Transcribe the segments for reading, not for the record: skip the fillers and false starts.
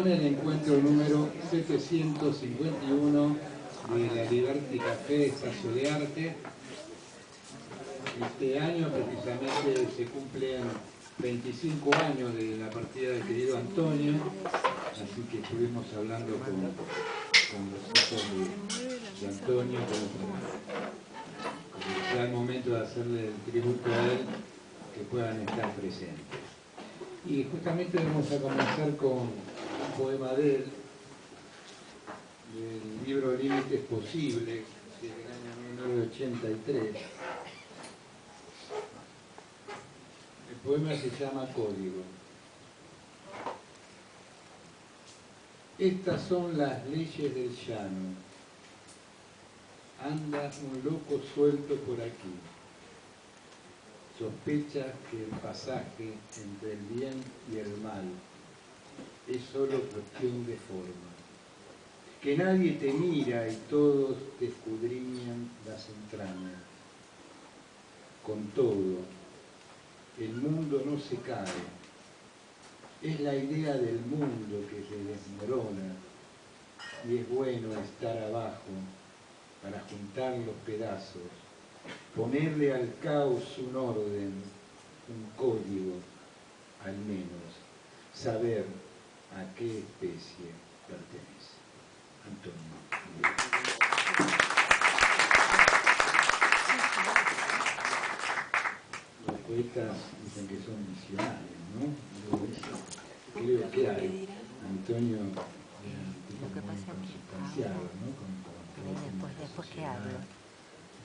En el encuentro número 751 de la Liberty Café Espacio de Arte. Este año precisamente se cumplen 25 años de la partida del querido Antonio, así que estuvimos hablando con los hijos de Antonio, como sea el momento de hacerle el tributo a él, que puedan estar presentes. Y justamente vamos a comenzar con un poema de él, del libro Límites Posibles, del año 1983. El poema se llama Código. Estas son las leyes del llano. Anda un loco suelto por aquí. Sospecha que el pasaje entre el bien y el mal es solo cuestión de forma. Que nadie te mira y todos te escudriñan las entrañas. Con todo, el mundo no se cae. Es la idea del mundo que se desmorona y es bueno estar abajo para juntar los pedazos, ponerle al caos un orden, un código, al menos, saber a qué especie pertenece. Antonio. Los poetas dicen que son visionarios, ¿no? Creo que hay. Antonio era un tipo muy consustanciado, ¿no? Después que hablo.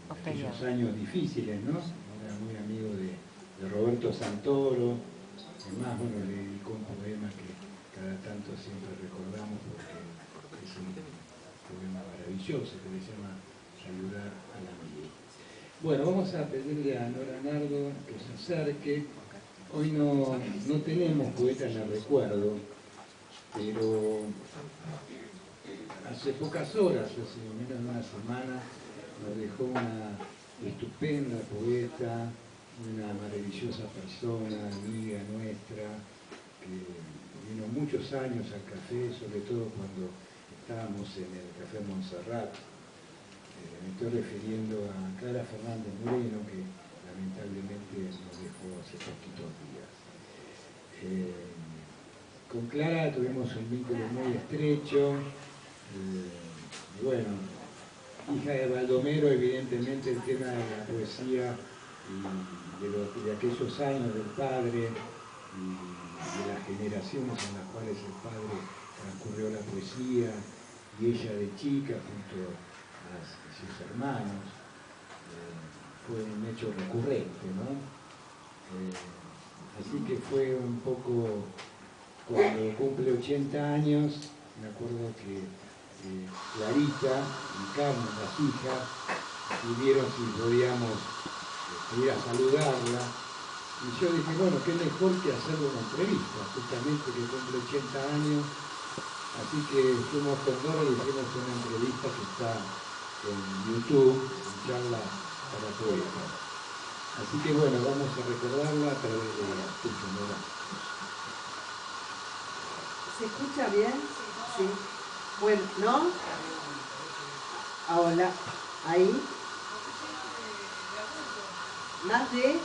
Aquellos años difíciles, ¿no? Era muy amigo de Roberto Santoro. Además, bueno, le dedicó un poema que cada tanto siempre recordamos porque es un poema maravilloso que se llama Saludar al amigo. Bueno, vamos a pedirle a Nora Nardo que se acerque. Hoy no tenemos poeta en el recuerdo, pero hace pocas horas, hace menos de una semana, nos dejó una estupenda poeta, una maravillosa persona, amiga nuestra, que vino muchos años al café, sobre todo cuando estábamos en el Café Montserrat. Me estoy refiriendo a Clara Fernández Moreno, que lamentablemente nos dejó hace poquitos días. Con Clara tuvimos un vínculo muy estrecho. Bueno, hija de Baldomero, evidentemente el tema de la poesía y de aquellos años del padre y de las generaciones en las cuales el padre transcurrió la poesía y ella de chica junto a sus hermanos, fue un hecho recurrente, ¿no? Así que fue un poco, cuando cumple 80 años, me acuerdo que Clarita y Carmen, las hijas, pidieron si podíamos ir a saludarla. Y yo dije, bueno, qué mejor que hacerle una entrevista, justamente que cumple 80 años. Así que fuimos con Dora y hicimos una entrevista que está en YouTube, en Charla para Poetas. Así que bueno, vamos a recordarla a través de tu sonora. ¿Se escucha bien? Sí. Bueno, ¿no? Ahora, ahí. Más de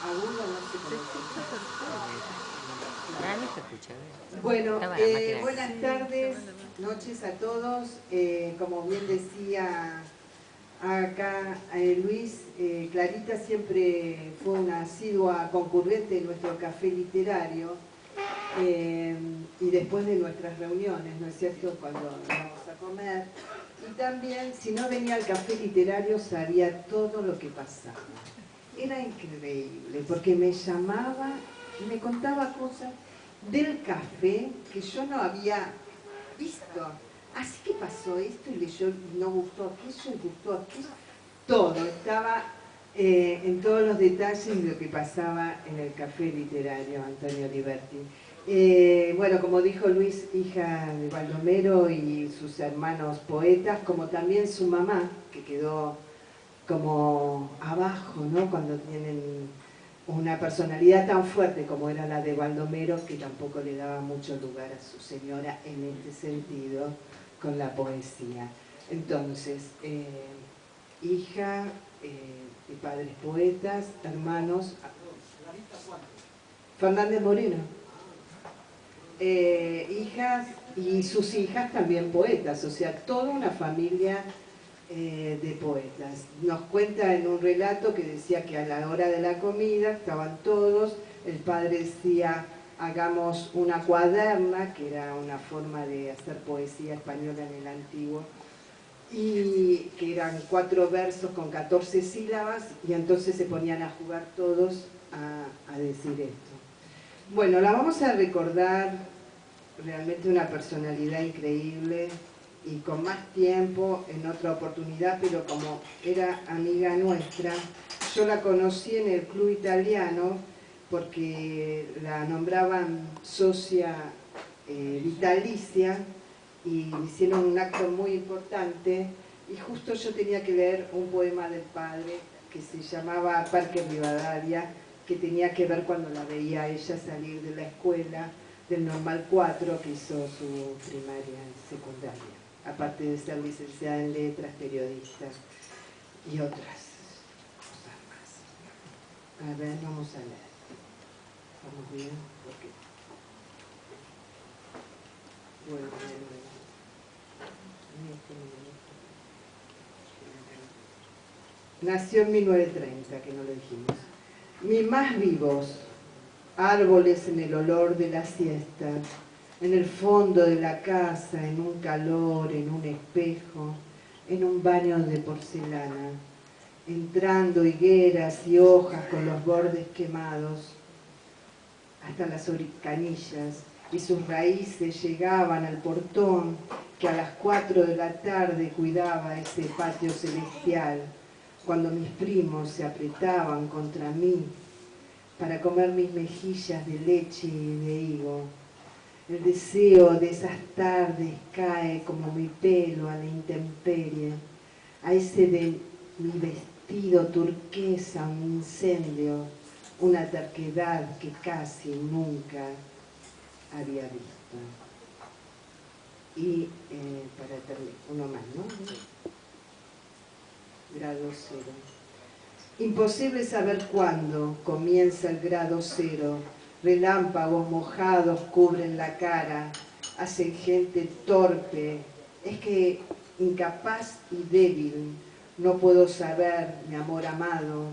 agudo, no sé cómo se escucha. Bueno, buenas tardes, noches a todos. Como bien decía acá Luis, Clarita siempre fue una asidua concurrente de nuestro café literario. Y después de nuestras reuniones, ¿no es cierto?, cuando íbamos a comer. Y también, si no venía al café literario, sabía todo lo que pasaba. Era increíble, porque me llamaba y me contaba cosas del café que yo no había visto. Así que pasó esto y leyó, y no gustó aquello, y gustó aquello. Todo, estaba en todos los detalles de lo que pasaba en el café literario Antonio Liberty. Bueno, como dijo Luis, hija de Baldomero y sus hermanos poetas, como también su mamá, que quedó como abajo, ¿no? Cuando tienen una personalidad tan fuerte como era la de Baldomero, que tampoco le daba mucho lugar a su señora en este sentido con la poesía. Entonces, hija de padres poetas, hermanos. Fernández Moreno. Hijas y sus hijas también poetas, o sea, toda una familia de poetas. Nos cuenta en un relato que decía que a la hora de la comida estaban todos, el padre decía hagamos una cuaderna, que era una forma de hacer poesía española en el antiguo, y que eran 4 versos con 14 sílabas, y entonces se ponían a jugar todos a decir esto. Bueno, la vamos a recordar, realmente una personalidad increíble, y con más tiempo en otra oportunidad, pero como era amiga nuestra, yo la conocí en el club italiano porque la nombraban socia vitalicia y hicieron un acto muy importante, y justo yo tenía que leer un poema del padre que se llamaba Parque Rivadavia, que tenía que ver cuando la veía ella salir de la escuela del Normal 4, que hizo su primaria y secundaria, aparte de ser licenciada en letras, periodista y otras cosas más. A ver, vamos a leer. ¿Estamos bien? Porque... Bueno. Nació en 1930, que no lo dijimos. Mis más vivos, árboles en el olor de la siesta, en el fondo de la casa, en un calor, en un espejo, en un baño de porcelana, entrando higueras y hojas con los bordes quemados, hasta las oricanillas, y sus raíces llegaban al portón que a las 4 de la tarde cuidaba ese patio celestial, cuando mis primos se apretaban contra mí para comer mis mejillas de leche y de higo. El deseo de esas tardes cae como mi pelo a la intemperie, a ese de mi vestido turquesa, un incendio, una terquedad que casi nunca había visto. Y para terminar, uno más, ¿no? Grado 0. Imposible saber cuándo comienza el grado 0. Relámpagos mojados cubren la cara, hacen gente torpe. Es que incapaz y débil, no puedo saber, mi amor amado,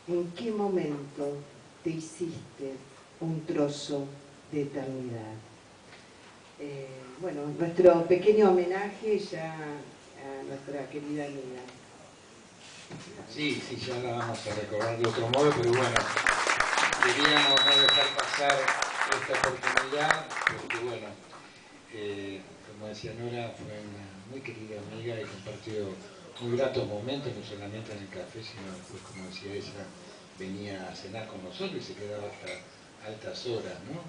en qué momento te hiciste un trozo de eternidad. Bueno, nuestro pequeño homenaje ya a nuestra querida amiga. Sí, ya la vamos a recordar de otro modo, pero bueno, queríamos no dejar pasar esta oportunidad, porque bueno, como decía Nora, fue una muy querida amiga y compartió muy gratos momentos, no solamente en el café, sino después, como decía ella, venía a cenar con nosotros y se quedaba hasta altas horas, ¿no?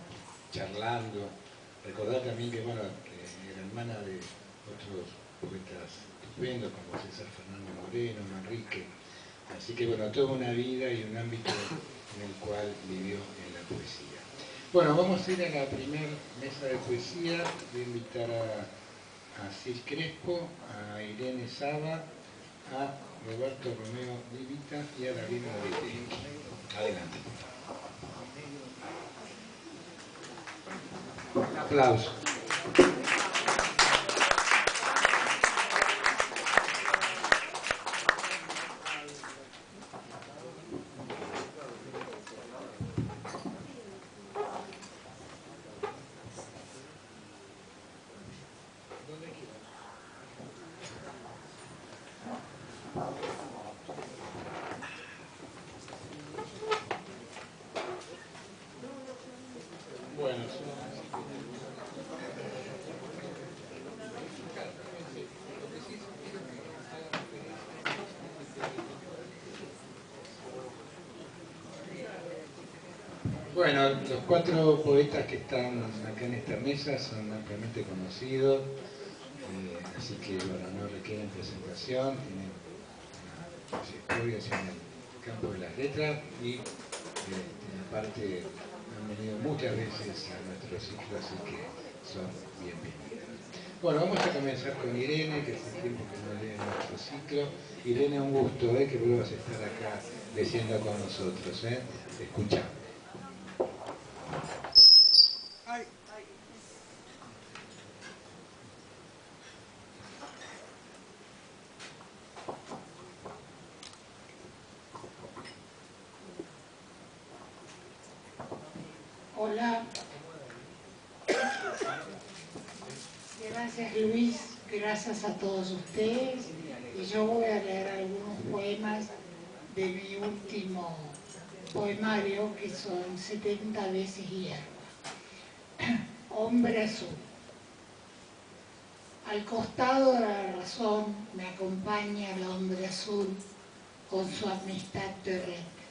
Charlando. Recordar también que, bueno, que era hermana de otros poetas estupendos, como César Fernando Moreno, Manrique. Así que, bueno, toda una vida y un ámbito en el cual vivió en la poesía. Bueno, vamos a ir a la primera mesa de poesía. Voy a invitar a Cis Crespo, a Irene Saba, a Roberto Romeo Divita y a David Moretti. Adelante. Un aplauso. Bueno, los 4 poetas que están acá en esta mesa son ampliamente conocidos, así que bueno, no requieren presentación, tienen trayectorias en el campo de las letras y Aparte, han venido muchas veces a nuestro ciclo, así que son bienvenidos. Bueno, vamos a comenzar con Irene, que hace tiempo que no lee nuestro ciclo. Irene, un gusto que vuelvas a estar acá leyendo con nosotros. Escuchamos. Hola. Gracias Luis, gracias a todos ustedes. Y yo voy a leer algunos poemas de mi último poemario, que son 70 veces hierba. Hombre azul. Al costado de la razón me acompaña el hombre azul con su amistad terrestre,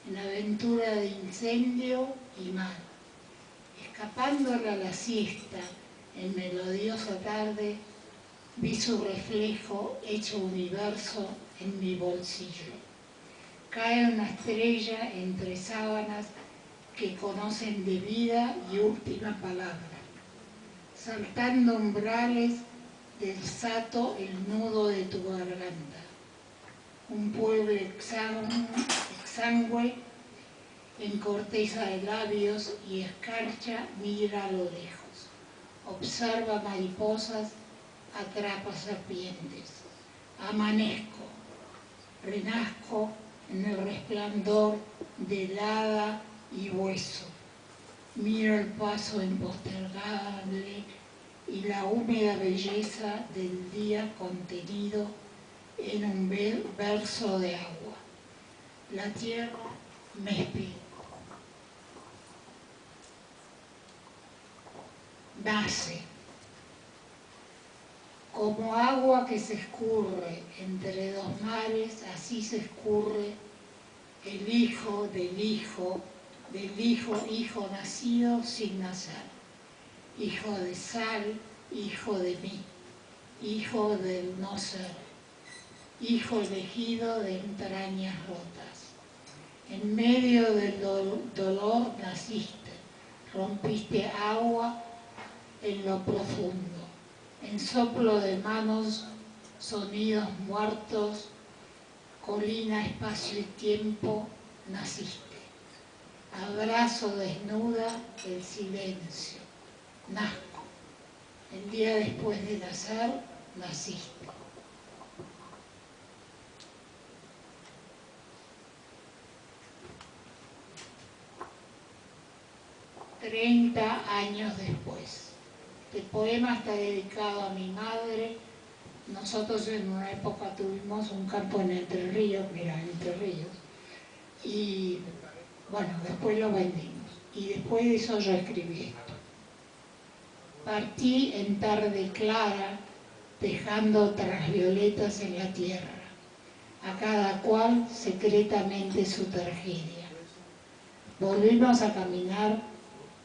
en aventura de incendio y mar. Escapándole a la siesta, en melodiosa tarde, vi su reflejo hecho universo en mi bolsillo. Cae una estrella entre sábanas que conocen de vida y última palabra. Saltando umbrales, desato el nudo de tu garganta. Un pueblo exangüe en corteza de labios y escarcha mira a lo lejos. Observa mariposas, atrapa serpientes. Amanezco, renazco en el resplandor de helada y hueso. Miro el paso impostergable y la húmeda belleza del día contenido en un verso de agua. La tierra me espera. Nace. Como agua que se escurre entre dos mares, así se escurre el hijo del hijo, hijo nacido sin nacer. Hijo de sal, hijo de mí, hijo del no ser, hijo elegido de entrañas rotas. En medio del dolor naciste, rompiste agua en lo profundo, en soplo de manos, sonidos muertos, colina, espacio y tiempo, naciste. Abrazo desnuda el silencio, nazco. El día después de nacer, naciste. «30 años después». Este poema está dedicado a mi madre. Nosotros en una época tuvimos un campo en Entre Ríos, Entre Ríos, y bueno, después lo vendimos. Y después de eso yo escribí esto. Partí en tarde clara, dejando otras violetas en la tierra, a cada cual secretamente su tragedia. Volvimos a caminar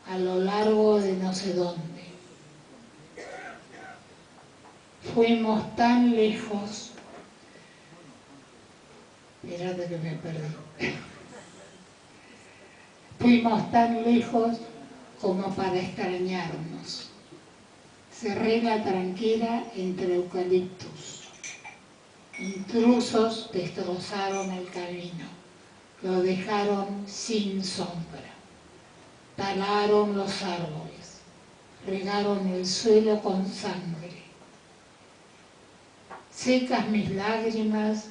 a lo largo de no sé dónde. Fuimos tan lejos, espérate que me perdí. Fuimos tan lejos como para extrañarnos. Cerré la tranquera entre eucaliptus. Intrusos destrozaron el camino, lo dejaron sin sombra. Talaron los árboles, regaron el suelo con sangre. Secas mis lágrimas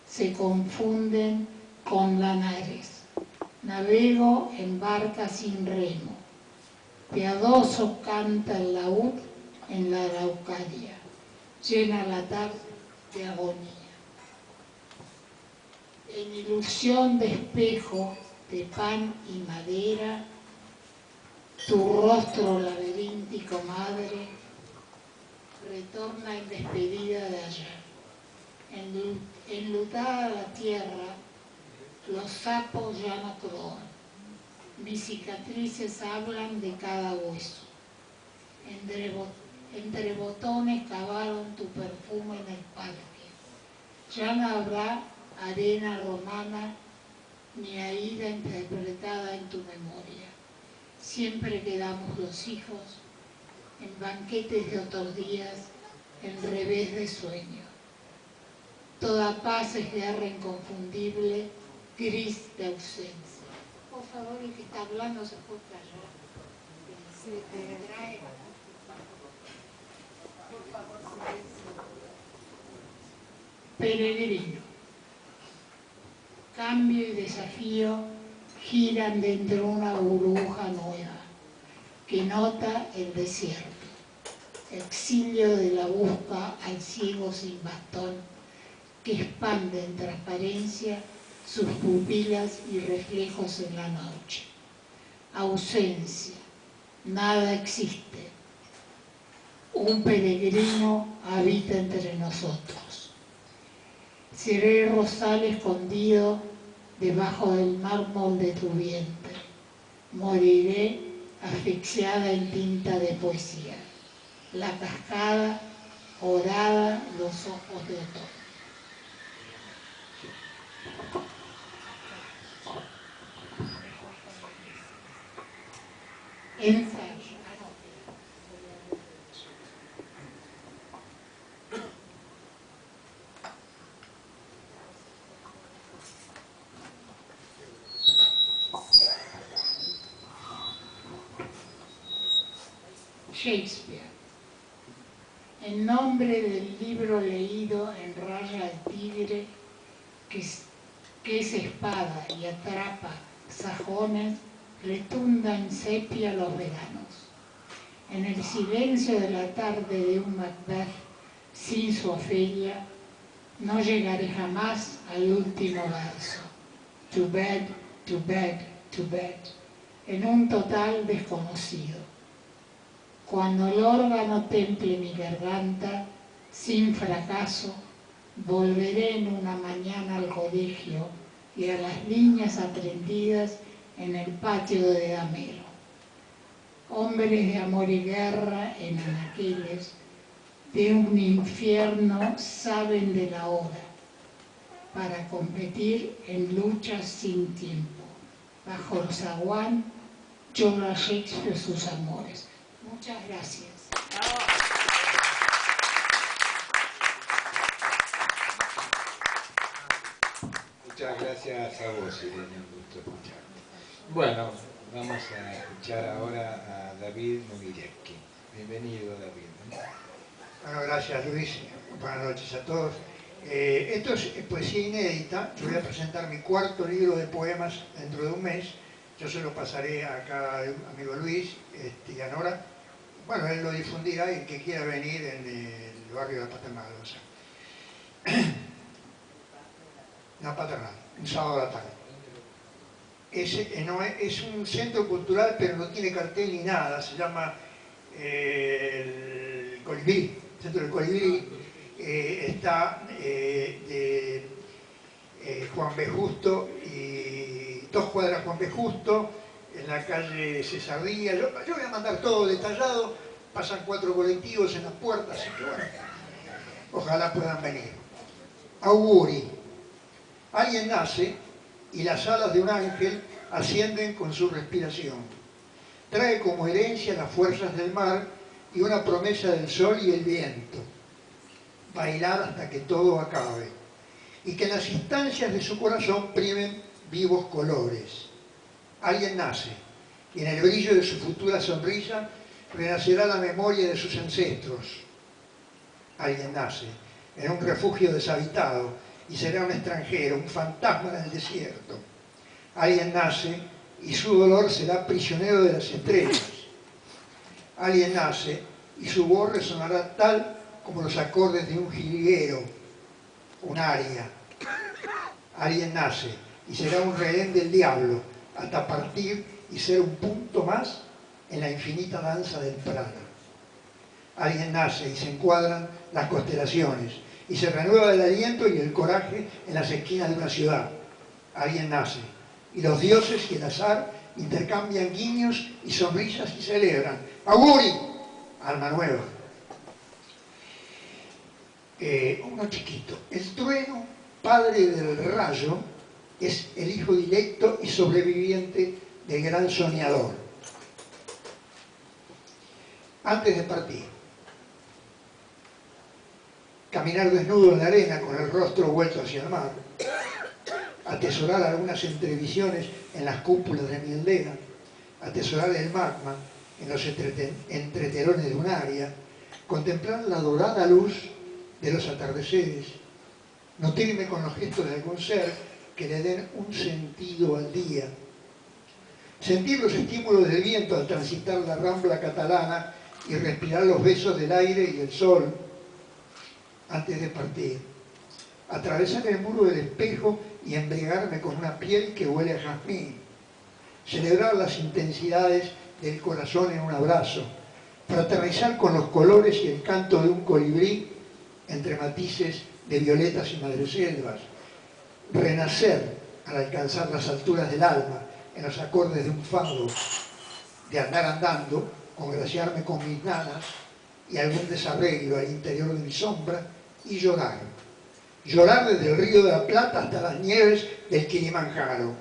se confunden con lanares. Navego en barca sin remo. Piadoso canta el laúd en la Araucaria. Llena la tarde de agonía. En ilusión de espejo, de pan y madera, tu rostro laberíntico, madre, retorna en despedida de ayer. Enlutada la tierra, los sapos ya no croan. Mis cicatrices hablan de cada hueso. Entre botones cavaron tu perfume en el parque. Ya no habrá arena romana mi Aida interpretada en tu memoria. Siempre quedamos los hijos en banquetes de otros días, en revés de sueño. Toda paz es guerra inconfundible, gris de ausencia. Por favor, el que está hablando se puede callar. Por favor, silencio. Peregrino. Cambio y desafío giran dentro de una burbuja nueva que nota el desierto. Exilio de la busca al ciego sin bastón que expande en transparencia sus pupilas y reflejos en la noche. Ausencia, nada existe. Un peregrino habita entre nosotros. Seré rosal escondido debajo del mármol de tu vientre. Moriré asfixiada en tinta de poesía. La cascada, orada, los ojos de otoño. Ensayo. Shakespeare. En nombre del libro leído en raya al tigre, que es espada y atrapa sajones, retunda en sepia los veranos. En el silencio de la tarde de un Macbeth sin su Ofelia, no llegaré jamás al último verso. To bed, to bed, to bed, en un total desconocido. Cuando el órgano temple mi garganta, sin fracaso, volveré en una mañana al colegio y a las líneas aprendidas en el patio de Damero. Hombres de amor y guerra en anaqueles de un infierno saben de la hora para competir en luchas sin tiempo. Bajo el zaguán llora Shakespeare sus amores. Muchas gracias. Muchas gracias a vos, Irene, un gusto escucharte. Bueno, vamos a escuchar ahora a David Mogirecki. Bienvenido, David. Bueno, gracias, Luis. Buenas noches a todos. Esto es poesía inédita. Yo voy a presentar mi cuarto libro de poemas dentro de un mes. Yo se lo pasaré acá al amigo Luis y a Nora. Bueno, él lo difundirá y el que quiera venir en el barrio de la Paternal. O sea. La Paternal, un sábado a la tarde. Es un centro cultural, pero no tiene cartel ni nada. Se llama el Colibrí, Centro del Colibrí. Está de Juan B. Justo y 2 cuadras Juan B. Justo, en la calle César Díaz. Yo voy a mandar todo detallado. Pasan 4 colectivos en las puertas, así que bueno, ojalá puedan venir. Auguri. Alguien nace y las alas de un ángel ascienden con su respiración. Trae como herencia las fuerzas del mar y una promesa del sol y el viento. Bailar hasta que todo acabe. Y que en las instancias de su corazón primen vivos colores. Alguien nace y en el brillo de su futura sonrisa renacerá la memoria de sus ancestros. Alguien nace en un refugio deshabitado y será un extranjero, un fantasma en el desierto. Alguien nace y su dolor será prisionero de las estrellas. Alguien nace y su voz resonará tal como los acordes de un jilguero, un aria. Alguien nace y será un rehén del diablo hasta partir y ser un punto más en la infinita danza del prana. Alguien nace y se encuadran las constelaciones y se renueva el aliento y el coraje en las esquinas de una ciudad. Alguien nace y los dioses y el azar intercambian guiños y sonrisas y celebran. ¡Auguri! Alma nueva. Uno chiquito. El trueno, padre del rayo, es el hijo directo y sobreviviente del gran soñador. Antes de partir, caminar desnudo en la arena con el rostro vuelto hacia el mar, atesorar algunas entrevisiones en las cúpulas de mi aldea, atesorar el magma en los entretelones de un área, contemplar la dorada luz de los atardeceres, nutrirme con los gestos de algún ser que le den un sentido al día, sentir los estímulos del viento al transitar la rambla catalana y respirar los besos del aire y el sol antes de partir, atravesar el muro del espejo y embriagarme con una piel que huele a jazmín, celebrar las intensidades del corazón en un abrazo, fraternizar con los colores y el canto de un colibrí entre matices de violetas y madreselvas, renacer al alcanzar las alturas del alma en los acordes de un fado, de andar andando, congraciarme con mis nanas y algún desarreglo al interior de mi sombra y llorar. Llorar desde el Río de la Plata hasta las nieves del Kilimanjaro.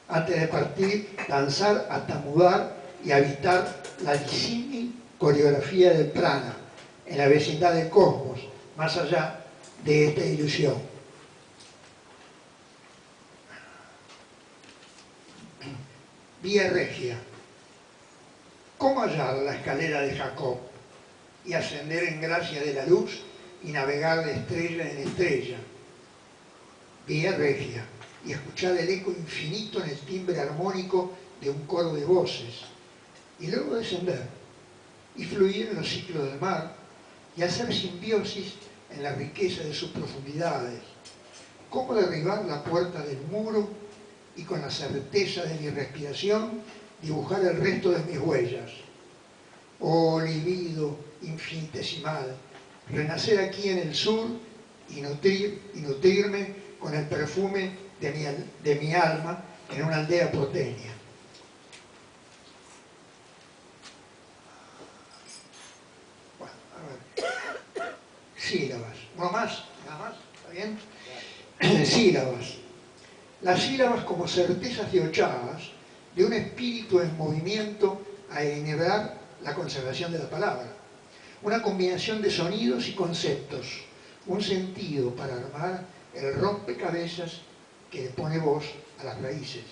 Antes de partir, danzar hasta mudar y habitar la disímil coreografía del prana en la vecindad del cosmos, más allá de esta ilusión. Vía Regia. ¿Cómo hallar la escalera de Jacob y ascender en gracia de la luz y navegar de estrella en estrella? Vía Regia. Y escuchar el eco infinito en el timbre armónico de un coro de voces. Y luego descender y fluir en los ciclos del mar y hacer simbiosis en la riqueza de sus profundidades. ¿Cómo derribar la puerta del muro y con la certeza de mi respiración dibujar el resto de mis huellas? Oh libido infinitesimal, renacer aquí en el sur y nutrirme con el perfume de mi alma en una aldea porteña. Bueno, a ver. Sílabas. Uno más, nada más, ¿está bien? Sílabas. Las sílabas como certezas de ochavas de un espíritu en movimiento a enhebrar la conservación de la palabra. Una combinación de sonidos y conceptos, un sentido para armar el rompecabezas que le pone voz a las raíces,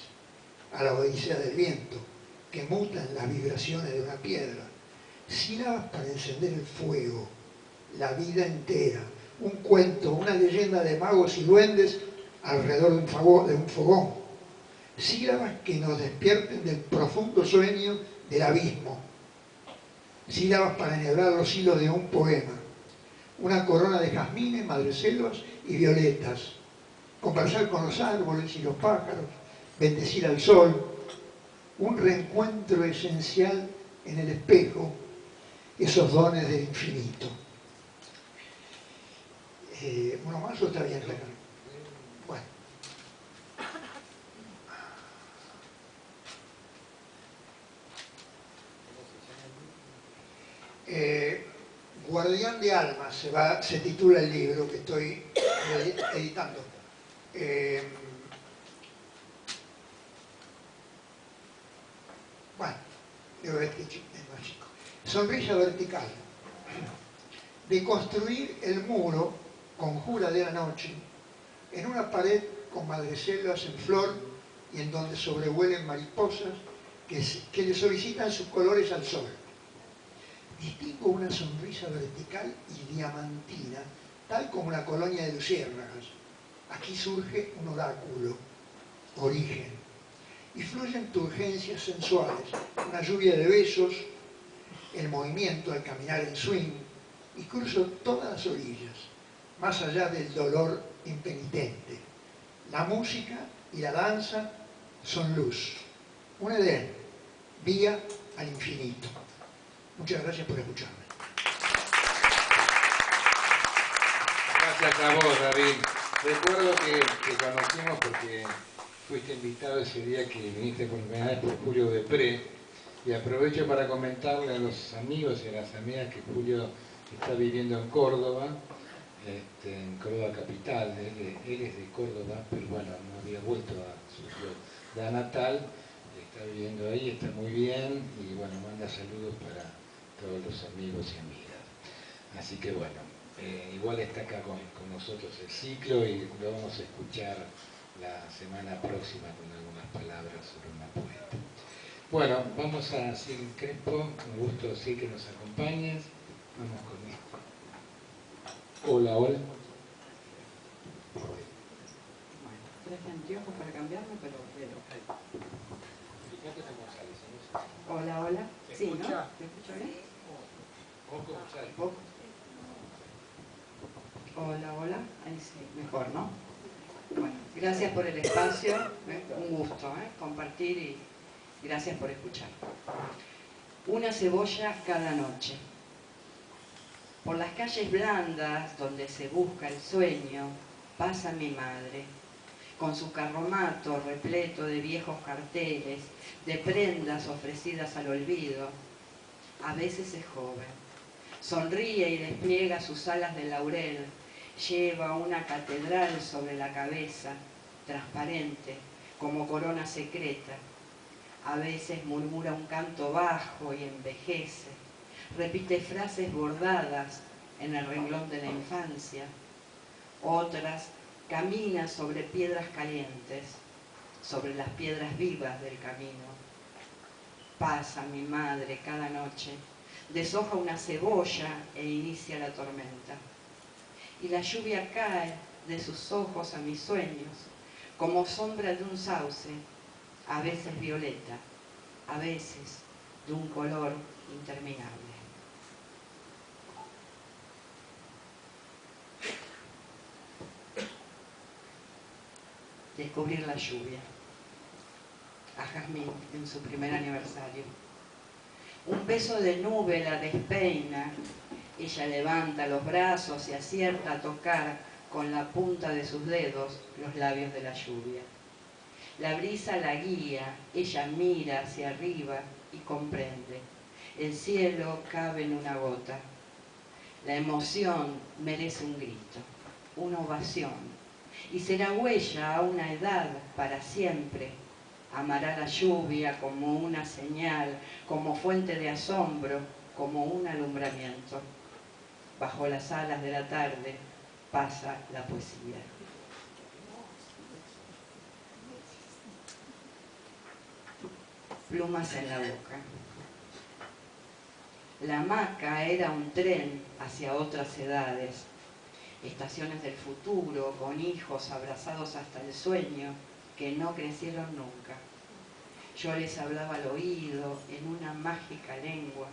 a la odisea del viento, que muta en las vibraciones de una piedra. Sílabas para encender el fuego, la vida entera, un cuento, una leyenda de magos y duendes alrededor de un fogón. Sílabas que nos despierten del profundo sueño del abismo. Sílabas para enhebrar los hilos de un poema. Una corona de jazmines, madreselvas y violetas. Conversar con los árboles y los pájaros. Bendecir al sol. Un reencuentro esencial en el espejo. Esos dones del infinito. ¿Uno más o está bien? Bueno. Guardián de Almas se titula el libro que estoy editando. Bueno, debo ver que es más chico. Sonrisa vertical. De construir el muro, conjura de la noche, en una pared con madreselvas en flor y en donde sobrevuelen mariposas que le solicitan sus colores al sol. Distingo una sonrisa vertical y diamantina, tal como una colonia de luciérnagas. Aquí surge un oráculo, origen, y fluyen turgencias sensuales, una lluvia de besos, el movimiento al caminar en swing, y cruzo todas las orillas, más allá del dolor impenitente. La música y la danza son luz, un Edén, vía al infinito. Muchas gracias por escucharme. Gracias a vos, David. Recuerdo que te conocimos porque fuiste invitado ese día que viniste por primera vez por Julio Depré, y aprovecho para comentarle a los amigos y a las amigas que Julio está viviendo en Córdoba, en Córdoba Capital. Él es de Córdoba, pero bueno, no había vuelto a su ciudad natal, está viviendo ahí, está muy bien y bueno, manda saludos para todos los amigos y amigas. Así que bueno, igual está acá con nosotros el ciclo y lo vamos a escuchar la semana próxima con algunas palabras sobre una poeta. Bueno, vamos a Sil Crespo, un gusto sí que nos acompañes. Vamos con esto. Hola, hola. Bueno, traje anteojos para cambiarme, pero... Fíjate cómo sale, ¿no? Hola, hola. Sí, ¿no? ¿Me escucha bien? Poco sale. Poco. Hola, hola. Ahí sí, mejor, ¿no? Bueno, gracias por el espacio. Un gusto compartir y gracias por escuchar. Una cebolla cada noche. Por las calles blandas donde se busca el sueño, pasa mi madre, con su carromato repleto de viejos carteles, de prendas ofrecidas al olvido. A veces es joven, sonríe y despliega sus alas de laurel, lleva una catedral sobre la cabeza, transparente, como corona secreta. A veces murmura un canto bajo y envejece, repite frases bordadas en el renglón de la infancia. Otras camina sobre piedras calientes, sobre las piedras vivas del camino. Pasa mi madre cada noche, deshoja una cebolla e inicia la tormenta. Y la lluvia cae de sus ojos a mis sueños, como sombra de un sauce, a veces violeta, a veces de un color interminable. Descubrir la lluvia. A Jazmín en su primer aniversario. Un beso de nube la despeina. Ella levanta los brazos y acierta a tocar con la punta de sus dedos los labios de la lluvia. La brisa la guía, ella mira hacia arriba y comprende. El cielo cabe en una gota. La emoción merece un grito, una ovación. Y será huella a una edad para siempre. Amará la lluvia como una señal, como fuente de asombro, como un alumbramiento. Bajo las alas de la tarde pasa la poesía. Plumas en la boca. La hamaca era un tren hacia otras edades. Estaciones del futuro, con hijos abrazados hasta el sueño, que no crecieron nunca. Yo les hablaba al oído en una mágica lengua.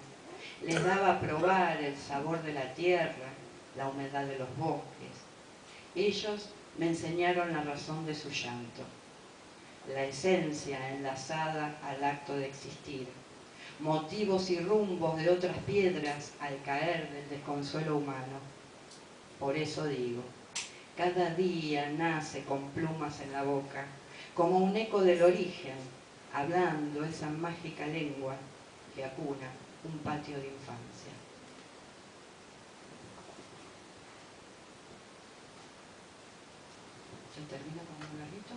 Les daba a probar el sabor de la tierra, la humedad de los bosques. Ellos me enseñaron la razón de su llanto, la esencia enlazada al acto de existir, motivos y rumbos de otras piedras al caer del desconsuelo humano. Por eso digo, cada día nace con plumas en la boca, como un eco del origen, hablando esa mágica lengua que acuna un patio de infancia. ¿Se termina con un larguito?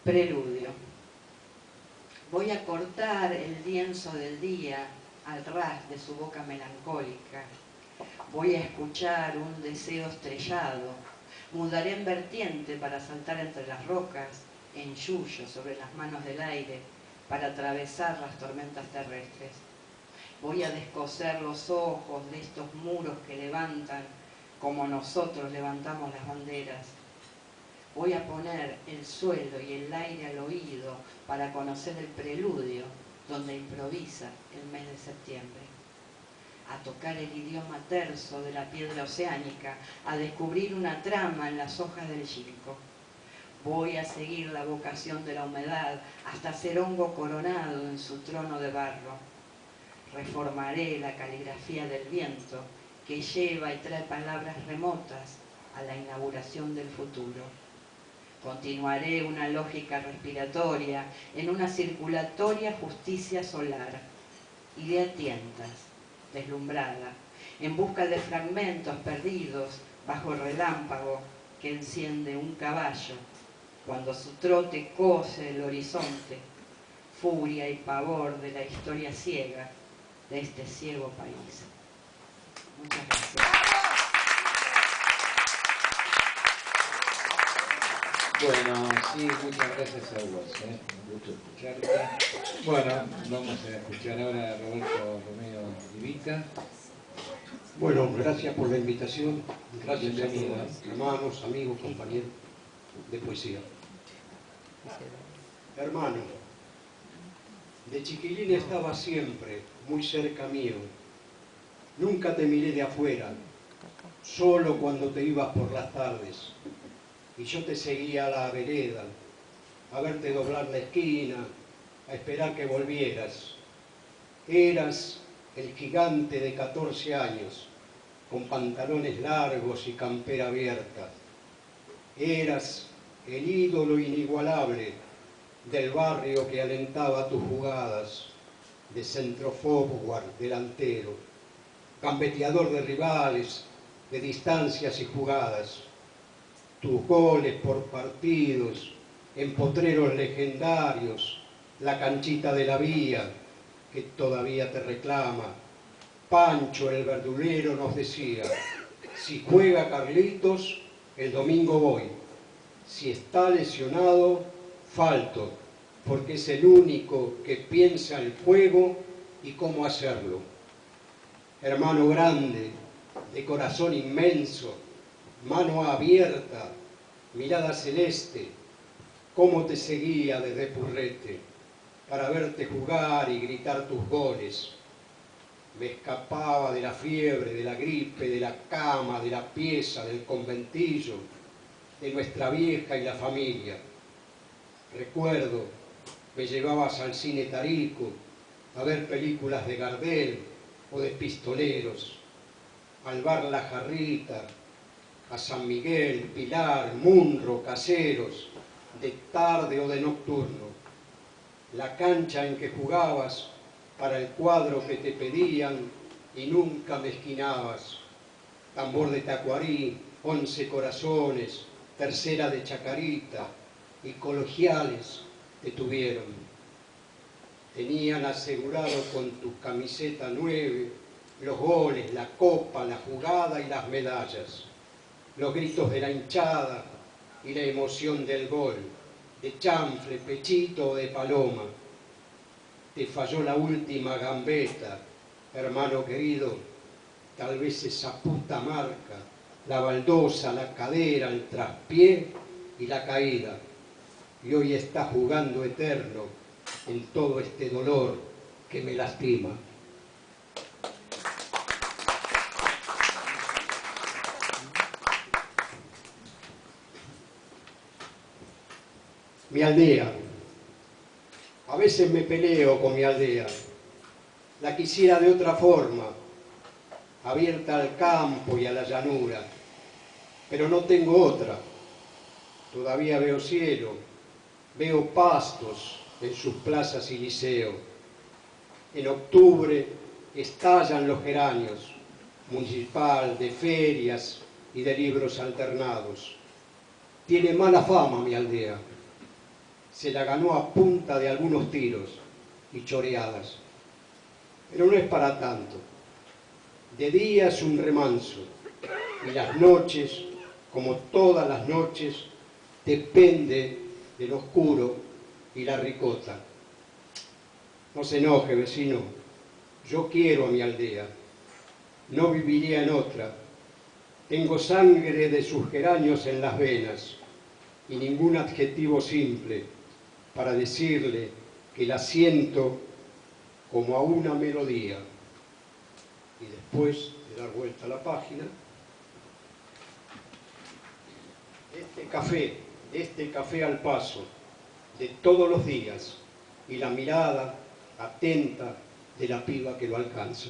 Preludio. Voy a cortar el lienzo del día al ras de su boca melancólica. Voy a escuchar un deseo estrellado. Mudaré en vertiente para saltar entre las rocas, en yuyo sobre las manos del aire, para atravesar las tormentas terrestres. Voy a descoser los ojos de estos muros que levantan como nosotros levantamos las banderas. Voy a poner el suelo y el aire al oído para conocer el preludio donde improvisa el mes de septiembre. A tocar el idioma terso de la piedra oceánica, a descubrir una trama en las hojas del ginkgo. Voy a seguir la vocación de la humedad hasta ser hongo coronado en su trono de barro. Reformaré la caligrafía del viento que lleva y trae palabras remotas a la inauguración del futuro. Continuaré una lógica respiratoria en una circulatoria justicia solar. Iré a tientas, deslumbrada, en busca de fragmentos perdidos bajo el relámpago que enciende un caballo, cuando su trote cose el horizonte, furia y pavor de la historia ciega de este ciego país. Muchas gracias. Bueno, sí, muchas gracias a vos, un gusto escucharte. Bueno, vamos a escuchar ahora a Roberto Romeo Divita. Bueno, gracias por la invitación, gracias a mis hermanos, amigos, compañeros de poesía. Hermano, de chiquilín estaba siempre muy cerca mío. Nunca te miré de afuera, solo cuando te ibas por las tardes. Y yo te seguía a la vereda, a verte doblar la esquina, a esperar que volvieras. Eras el gigante de 14 años, con pantalones largos y campera abierta. Eras el ídolo inigualable del barrio que alentaba tus jugadas de centro forward, delantero, gambeteador de rivales, de distancias y jugadas. Tus goles por partidos, en potreros legendarios, la canchita de la vía, que todavía te reclama. Pancho el verdulero nos decía, si juega Carlitos, el domingo voy. Si está lesionado, falto, porque es el único que piensa el juego y cómo hacerlo. Hermano grande, de corazón inmenso, mano abierta, mirada celeste, cómo te seguía desde Purrete para verte jugar y gritar tus goles. Me escapaba de la fiebre, de la gripe, de la cama, de la pieza, del conventillo, de nuestra vieja y la familia. Recuerdo, me llevabas al cine Tarico a ver películas de Gardel o de pistoleros, al bar La Jarrita, a San Miguel, Pilar, Munro, Caseros, de tarde o de nocturno. La cancha en que jugabas para el cuadro que te pedían y nunca mezquinabas. Tambor de Tacuarí, 11 corazones, tercera de Chacarita y colegiales te tuvieron. Tenían asegurado con tu camiseta 9 los goles, la copa, la jugada y las medallas, los gritos de la hinchada y la emoción del gol, de chanfle, pechito o de paloma. Te falló la última gambeta, hermano querido, tal vez esa puta marca, la baldosa, la cadera, el traspié y la caída. Y hoy estás jugando eterno en todo este dolor que me lastima. Mi aldea. A veces me peleo con mi aldea. La quisiera de otra forma, abierta al campo y a la llanura. Pero no tengo otra. Todavía veo cielo, veo pastos en sus plazas y liceo. En octubre estallan los geranios, municipal, de ferias y de libros alternados. Tiene mala fama mi aldea. Se la ganó a punta de algunos tiros y choreadas. Pero no es para tanto. De día es un remanso y las noches, como todas las noches, depende del oscuro y la ricota. No se enoje, vecino. Yo quiero a mi aldea. No viviría en otra. Tengo sangre de sus geranios en las venas y ningún adjetivo simple para decirle que la siento como a una melodía. Y después de dar vuelta a la página, este café al paso, de todos los días, y la mirada atenta de la piba que lo alcanza.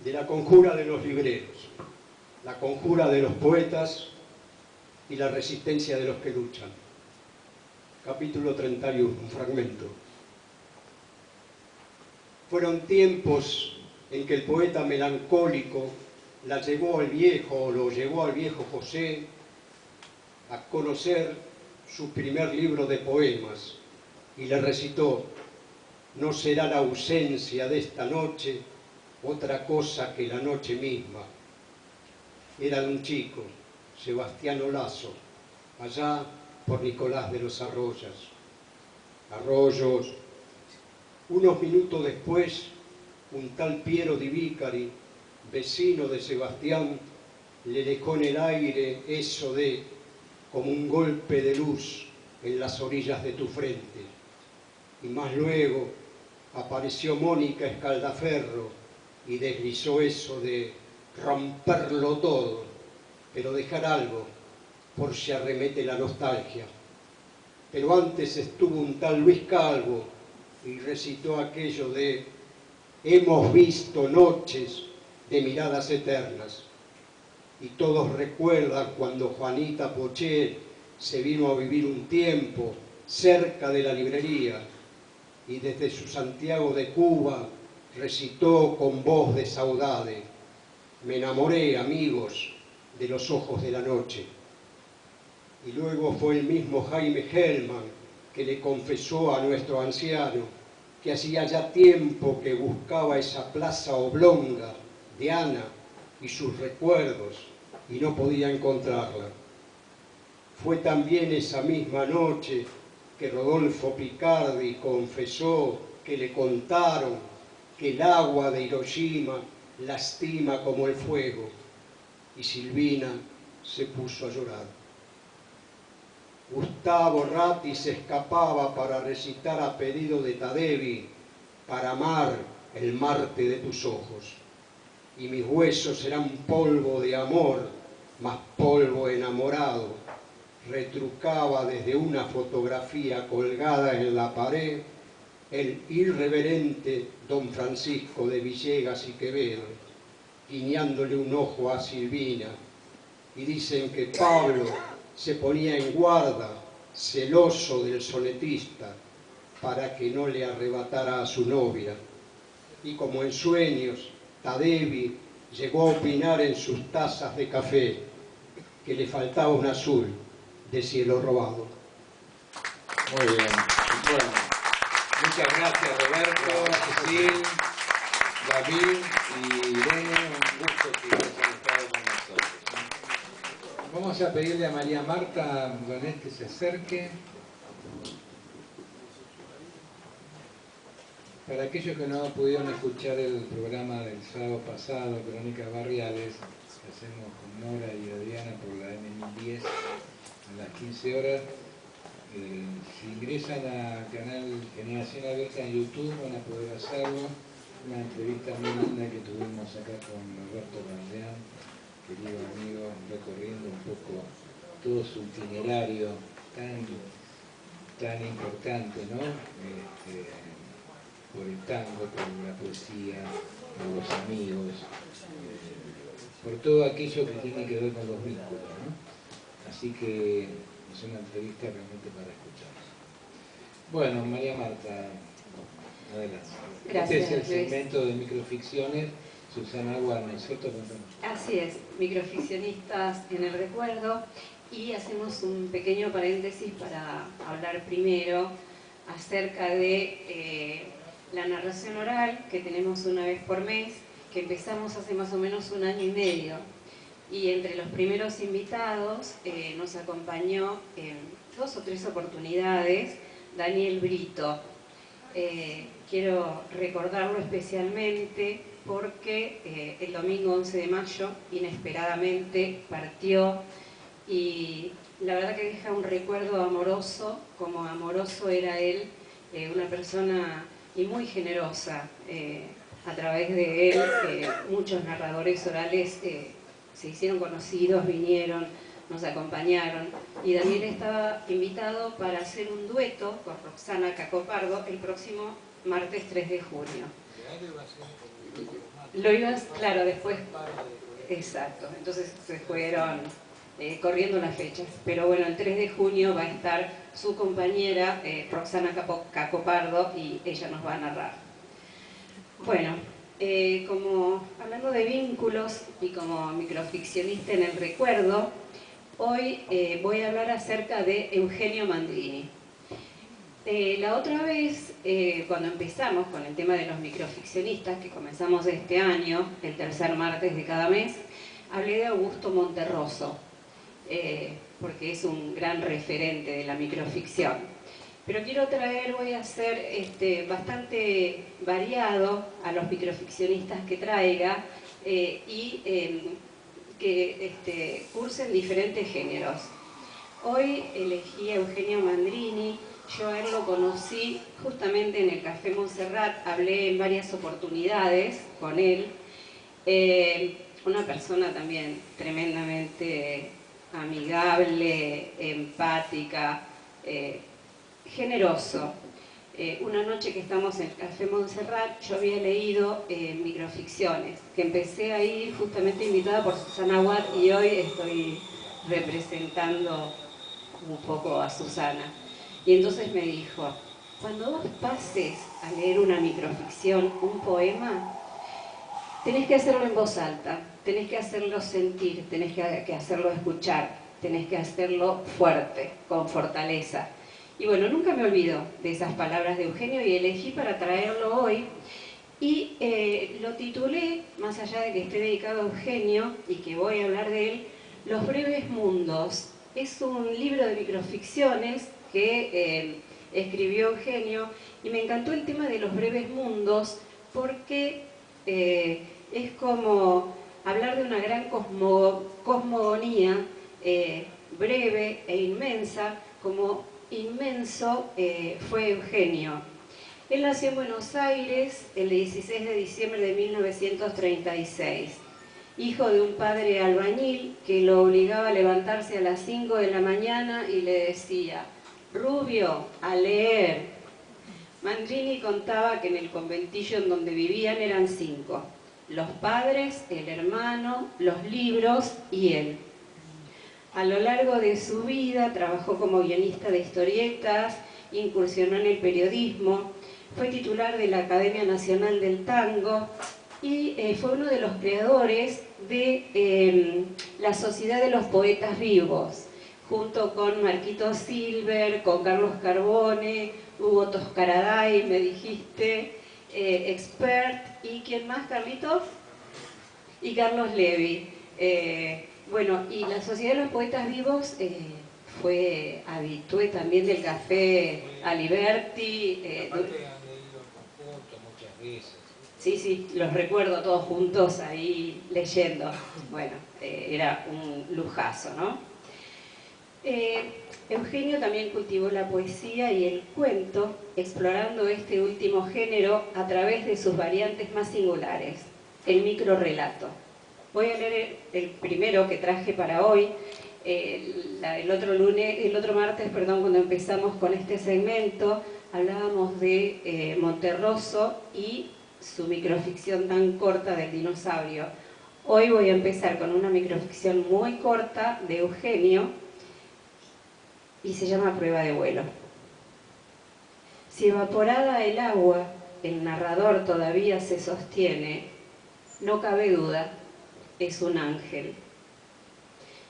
De la conjura de los libreros, la conjura de los poetas y la resistencia de los que luchan. Capítulo 31, un fragmento. Fueron tiempos en que el poeta melancólico la llevó al viejo, o lo llevó al viejo José a conocer su primer libro de poemas y le recitó: no será la ausencia de esta noche otra cosa que la noche misma. Era de un chico, Sebastiano Lazo, allá por Nicolás de los Arroyos. Unos minutos después, un tal Piero di Vicari, vecino de Sebastián, le dejó en el aire eso de como un golpe de luz en las orillas de tu frente. Y más luego apareció Mónica Escaldaferro y deslizó eso de romperlo todo, pero dejar algo por si arremete la nostalgia. Pero antes estuvo un tal Luis Calvo y recitó aquello de hemos visto noches de miradas eternas. Y todos recuerdan cuando Juanita Pochet se vino a vivir un tiempo cerca de la librería y desde su Santiago de Cuba recitó con voz de saudade: me enamoré, amigos, de los ojos de la noche. Y luego fue el mismo Jaime Hellman que le confesó a nuestro anciano que hacía ya tiempo que buscaba esa plaza oblonga de Ana y sus recuerdos y no podía encontrarla. Fue también esa misma noche que Rodolfo Picardi confesó que le contaron que el agua de Hiroshima lastima como el fuego, y Silvina se puso a llorar. Gustavo Ratti se escapaba para recitar a pedido de Tadevi: para amar el Marte de tus ojos. Y mis huesos serán polvo de amor, más polvo enamorado. Retrucaba desde una fotografía colgada en la pared el irreverente don Francisco de Villegas y Quevedo, guiñándole un ojo a Silvina. Y dicen que Pablo se ponía en guarda, celoso del sonetista, para que no le arrebatara a su novia. Y como en sueños, Tadevi llegó a opinar en sus tazas de café que le faltaba un azul de cielo robado. Muy bien. Bueno, muchas gracias Roberto, Cecil, David y Irene. Un gusto que hayan estado con nosotros. Vamos a pedirle a María Marta Donet que se acerque. Para aquellos que no pudieron escuchar el programa del sábado pasado, Crónicas Barriales, que hacemos con Nora y Adriana por la M1010 a las 15 horas, si ingresan a canal Generación Abierta en YouTube van a poder hacerlo. Una entrevista muy linda que tuvimos acá con Roberto Bandeán, querido amigo, recorriendo un poco todo su itinerario tan importante, ¿no? Por el tango, por la poesía, por los amigos, por todo aquello que tiene que ver con los vínculos, ¿no? Así que es una entrevista realmente para escuchar. Bueno, María Marta, adelante. Gracias, este es el Luis. segmento de microficciones. Susana Guarno, ¿no es cierto? Así es, microficcionistas en el recuerdo, y hacemos un pequeño paréntesis para hablar primero acerca de la narración oral que tenemos una vez por mes, que empezamos hace más o menos 1 año y medio. Y entre los primeros invitados nos acompañó en 2 o 3 oportunidades Daniel Brito. Quiero recordarlo especialmente porque el domingo 11 de mayo inesperadamente partió, y la verdad que deja un recuerdo amoroso, como amoroso era él, una persona y muy generosa. A través de él muchos narradores orales se hicieron conocidos, vinieron, nos acompañaron, y Daniel estaba invitado para hacer un dueto con Roxana Cacopardo el próximo martes 3 de junio. Lo ibas, claro, después. Exacto, entonces se fueron corriendo las fechas. Pero bueno, el 3 de junio va a estar su compañera Roxana Cacopardo y ella nos va a narrar. Bueno, como hablando de vínculos y como microficcionista en el recuerdo, hoy voy a hablar acerca de Eugenio Mandrini. La otra vez, cuando empezamos con el tema de los microficcionistas, que comenzamos este año, el tercer martes de cada mes, hablé de Augusto Monterroso, porque es un gran referente de la microficción. Pero quiero traer, voy a hacer bastante variado a los microficcionistas que traiga y que cursen diferentes géneros. Hoy elegí a Eugenio Mandrini. Yo a él lo conocí justamente en el Café Montserrat, hablé en varias oportunidades con él. Una persona también tremendamente amigable, empática, generoso. Una noche que estamos en el Café Montserrat, yo había leído microficciones, que empecé a ir justamente invitada por Susana Watt y hoy estoy representando un poco a Susana. Y entonces me dijo, cuando vos pases a leer una microficción, un poema, tenés que hacerlo en voz alta, tenés que hacerlo sentir, tenés que hacerlo escuchar, tenés que hacerlo fuerte, con fortaleza. Y bueno, nunca me olvido de esas palabras de Eugenio y elegí para traerlo hoy. Y lo titulé, más allá de que esté dedicado a Eugenio y que voy a hablar de él, Los breves mundos. Es un libro de microficciones que escribió Eugenio y me encantó el tema de los breves mundos porque es como hablar de una gran cosmogonía breve e inmensa, como inmenso fue Eugenio. Él nació en Buenos Aires el 16 de diciembre de 1936, hijo de un padre albañil que lo obligaba a levantarse a las 5 de la mañana y le decía: Rubio, a leer. Mandrini contaba que en el conventillo en donde vivían eran 5. Los padres, el hermano, los libros y él. A lo largo de su vida trabajó como guionista de historietas, incursionó en el periodismo, fue titular de la Academia Nacional del Tango y fue uno de los creadores de la Sociedad de los Poetas Vivos, junto con Marquito Silver, con Carlos Carbone, Hugo Toscaraday, me dijiste, Expert, y ¿quién más, Carlitos? Y Carlos Levi. Bueno, y la Sociedad de los Poetas Vivos fue habitué también del Café Aliberti. Aparte han leído en conjunto muchas veces. Sí, sí, los recuerdo todos juntos ahí leyendo. Bueno, era un lujazo, ¿no? Eugenio también cultivó la poesía y el cuento, explorando este último género a través de sus variantes más singulares, el microrrelato. Voy a leer el primero que traje para hoy. El otro martes, cuando empezamos con este segmento, hablábamos de Monterroso y su microficción tan corta del dinosaurio. Hoy voy a empezar con una microficción muy corta de Eugenio, y se llama Prueba de vuelo. Si evaporada el agua, el narrador todavía se sostiene, no cabe duda, es un ángel.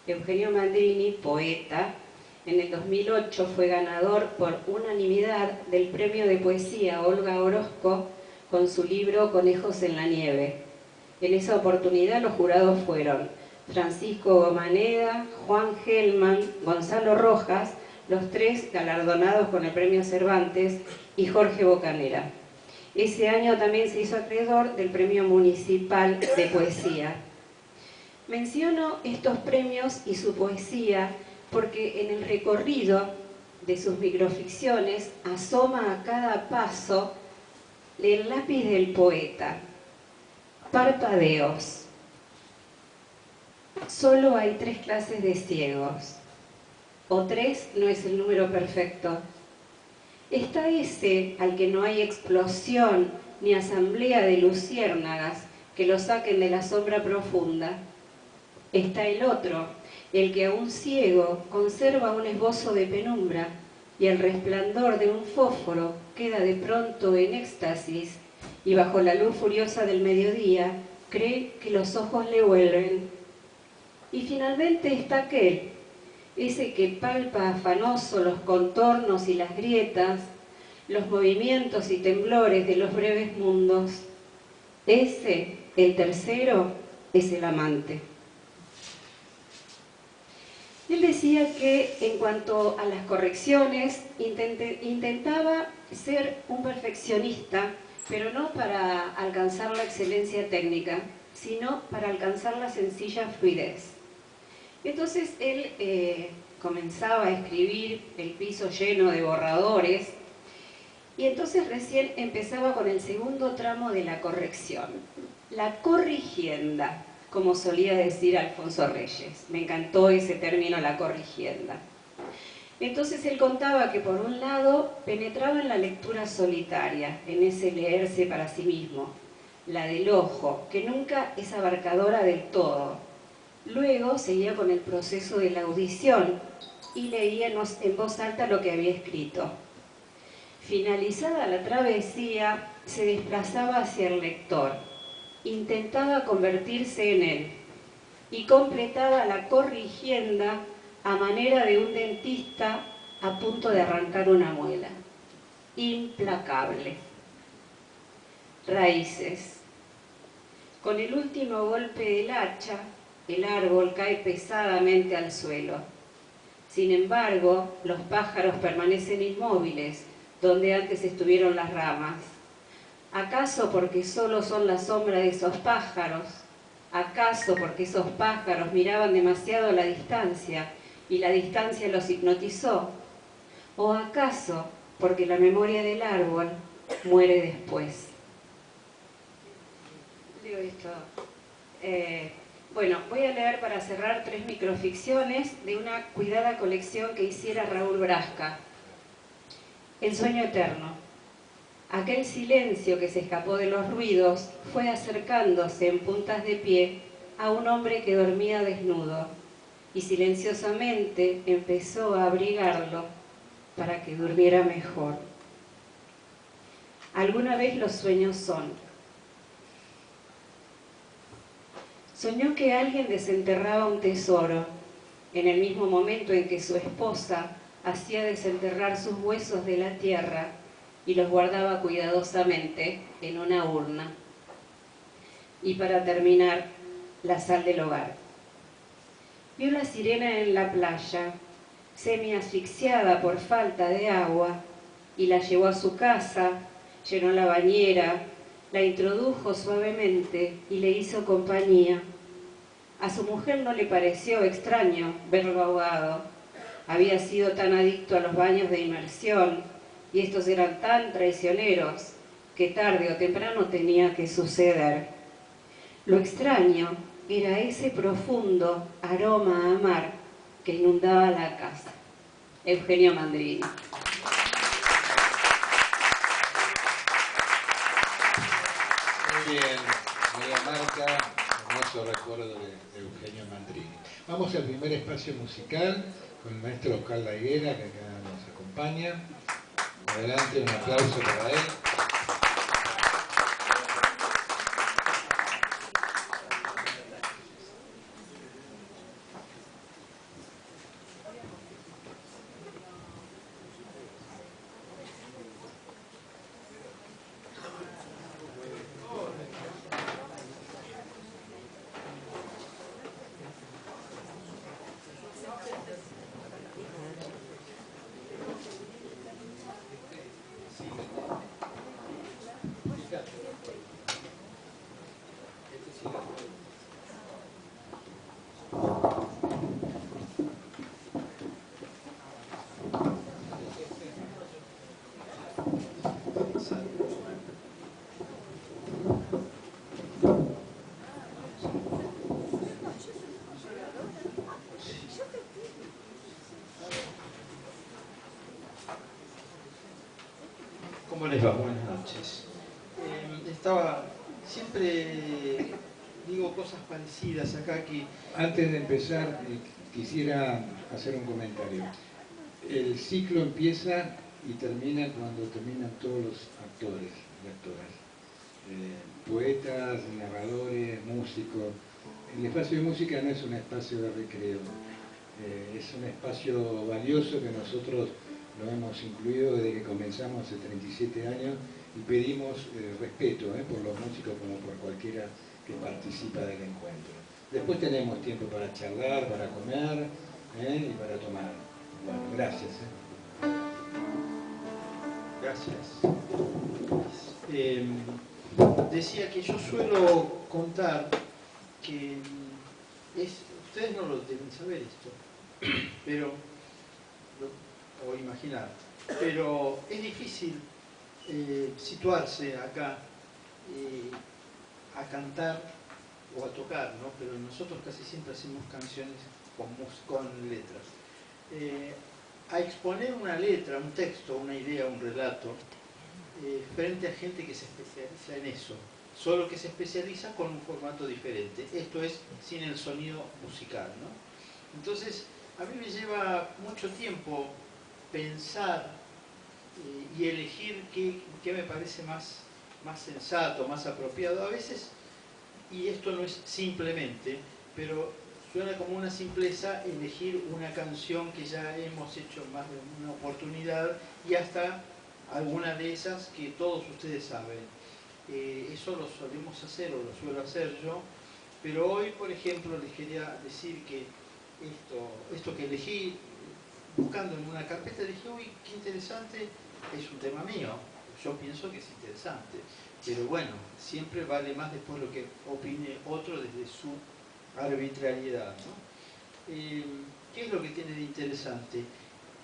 Eugenio Mandrini, poeta, en el 2008 fue ganador por unanimidad del premio de poesía Olga Orozco con su libro Conejos en la nieve. En esa oportunidad los jurados fueron Francisco Gomaneda, Juan Gelman, Gonzalo Rojas, los 3 galardonados con el premio Cervantes, y Jorge Bocanera. Ese año también se hizo acreedor del premio municipal de poesía. Menciono estos premios y su poesía porque en el recorrido de sus microficciones asoma a cada paso el lápiz del poeta. Parpadeos. Solo hay 3 clases de ciegos. O 3 no es el número perfecto. Está ese al que no hay explosión ni asamblea de luciérnagas que lo saquen de la sombra profunda. Está el otro, el que aún ciego conserva un esbozo de penumbra y el resplandor de un fósforo queda de pronto en éxtasis y bajo la luz furiosa del mediodía cree que los ojos le vuelven. Y finalmente está aquel, ese que palpa afanoso los contornos y las grietas, los movimientos y temblores de los breves mundos. Ese, el tercero, es el amante. Él decía que en cuanto a las correcciones, intentaba ser un perfeccionista, pero no para alcanzar la excelencia técnica, sino para alcanzar la sencilla fluidez. Entonces él comenzaba a escribir el piso lleno de borradores, y entonces recién empezaba con el segundo tramo de la corrección, la corrigienda, como solía decir Alfonso Reyes. Me encantó ese término, la corrigienda. Entonces él contaba que por un lado penetraba en la lectura solitaria, en ese leerse para sí mismo, la del ojo, que nunca es abarcadora del todo. Luego seguía con el proceso de la audición y leía en voz alta lo que había escrito. Finalizada la travesía, se desplazaba hacia el lector, intentaba convertirse en él y completaba la corrigienda a manera de un dentista a punto de arrancar una muela. Implacable. Raíces. Con el último golpe del hacha, el árbol cae pesadamente al suelo. Sin embargo, los pájaros permanecen inmóviles donde antes estuvieron las ramas. ¿Acaso porque solo son la sombra de esos pájaros? ¿Acaso porque esos pájaros miraban demasiado a la distancia y la distancia los hipnotizó? ¿O acaso porque la memoria del árbol muere después? Leo esto. Bueno, voy a leer para cerrar 3 microficciones de una cuidada colección que hiciera Raúl Brasca. El sueño eterno. Aquel silencio que se escapó de los ruidos fue acercándose en puntas de pie a un hombre que dormía desnudo y silenciosamente empezó a abrigarlo para que durmiera mejor. Alguna vez los sueños son. Soñó que alguien desenterraba un tesoro en el mismo momento en que su esposa hacía desenterrar sus huesos de la tierra y los guardaba cuidadosamente en una urna. Y para terminar, la sal del hogar. Vio la sirena en la playa, semi-asfixiada por falta de agua, y la llevó a su casa, llenó la bañera, la introdujo suavemente y le hizo compañía. A su mujer no le pareció extraño verlo ahogado. Había sido tan adicto a los baños de inmersión, y estos eran tan traicioneros, que tarde o temprano tenía que suceder. Lo extraño era ese profundo aroma a mar que inundaba la casa. Eugenio Mandrini. Muy bien, María Marta, hermoso recuerdo de Eugenio Mandrini. Vamos al primer espacio musical con el maestro Oscar La Higuera, que acá nos acompaña. Adelante, un aplauso para él. ¿Cómo les va? Buenas noches. Siempre digo cosas parecidas acá que... Antes de empezar, quisiera hacer un comentario. El ciclo empieza y termina cuando terminan todos los actores y actoras. Poetas, narradores, músicos. El espacio de música no es un espacio de recreo, es un espacio valioso que nosotros lo hemos incluido desde que comenzamos hace 37 años y pedimos respeto por los músicos como por cualquiera que participa del encuentro. Después tenemos tiempo para charlar, para comer y para tomar. Bueno, gracias. Gracias. Decía que yo suelo contar que ustedes no lo deben saber esto, pero o imaginar, pero es difícil situarse acá a cantar o a tocar, ¿no? Pero nosotros casi siempre hacemos canciones con letras. A exponer una letra, un texto, una idea, un relato, frente a gente que se especializa en eso, solo que se especializa con un formato diferente, esto es, sin el sonido musical, ¿no? Entonces, a mí me lleva mucho tiempo pensar y elegir qué me parece más sensato, más apropiado. A veces, y esto no es simplemente, pero suena como una simpleza elegir una canción que ya hemos hecho más de una oportunidad y hasta alguna de esas que todos ustedes saben. Eso lo solemos hacer o lo suelo hacer yo, pero hoy, por ejemplo, les quería decir que esto que elegí, buscando en una carpeta, dije, uy, qué interesante, es un tema mío, yo pienso que es interesante, pero bueno, siempre vale más después lo que opine otro desde su arbitrariedad, ¿no? ¿Qué es lo que tiene de interesante?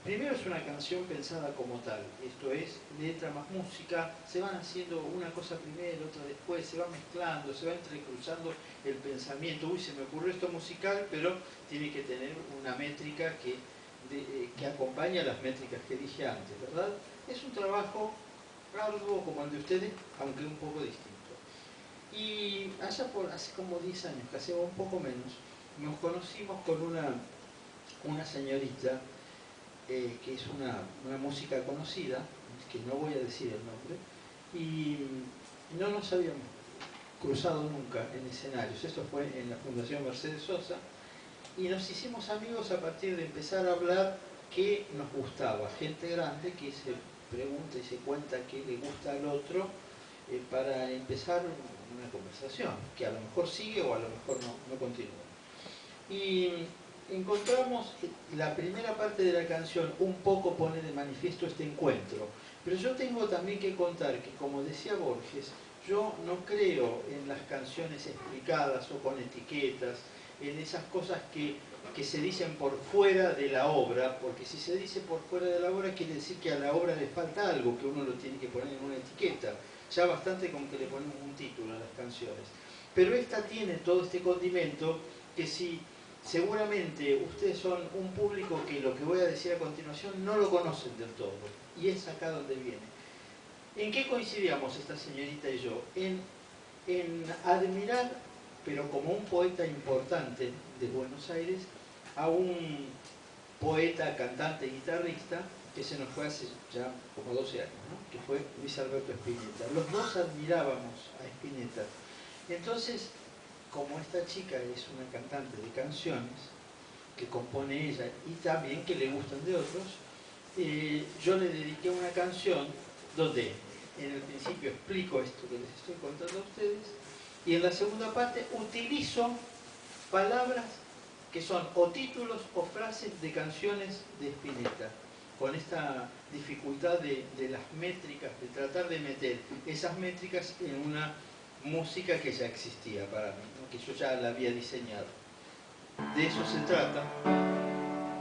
Primero es una canción pensada como tal, esto es, letra más música, se van haciendo una cosa primero, otra después, se va mezclando, se va entrecruzando el pensamiento, uy, se me ocurrió esto musical, pero tiene que tener una métrica que acompaña las métricas que dije antes, ¿verdad? Es un trabajo arduo como el de ustedes, aunque un poco distinto. Y hace como 10 años, casi un poco menos, nos conocimos con una señorita que es una música conocida, que no voy a decir el nombre, y no nos habíamos cruzado nunca en escenarios. Esto fue en la Fundación Mercedes Sosa, y nos hicimos amigos a partir de empezar a hablar qué nos gustaba. Gente grande que se pregunta y se cuenta qué le gusta al otro para empezar una conversación, que a lo mejor sigue o a lo mejor no continúa. Y encontramos la primera parte de la canción, un poco pone de manifiesto este encuentro, pero yo tengo también que contar que, como decía Borges, yo no creo en las canciones explicadas o con etiquetas, en esas cosas que se dicen por fuera de la obra, porque si se dice por fuera de la obra quiere decir que a la obra le falta algo, que uno lo tiene que poner en una etiqueta, ya bastante con que le ponemos un título a las canciones. Pero esta tiene todo este condimento que si seguramente ustedes son un público que lo que voy a decir a continuación no lo conocen del todo, y es acá donde viene. ¿En qué coincidíamos esta señorita y yo? En admirar, pero como un poeta importante de Buenos Aires, a un poeta, cantante y guitarrista que se nos fue hace ya como 12 años, ¿no? Que fue Luis Alberto Spinetta. Los dos admirábamos a Spinetta. Entonces, como esta chica es una cantante de canciones, que compone ella y también que le gustan de otros, yo le dediqué una canción donde en el principio explico esto que les estoy contando a ustedes y en la segunda parte utilizo palabras que son o títulos o frases de canciones de Spinetta, con esta dificultad de las métricas, de tratar de meter esas métricas en una música que ya existía para mí, ¿no? Que yo ya la había diseñado. De eso se trata.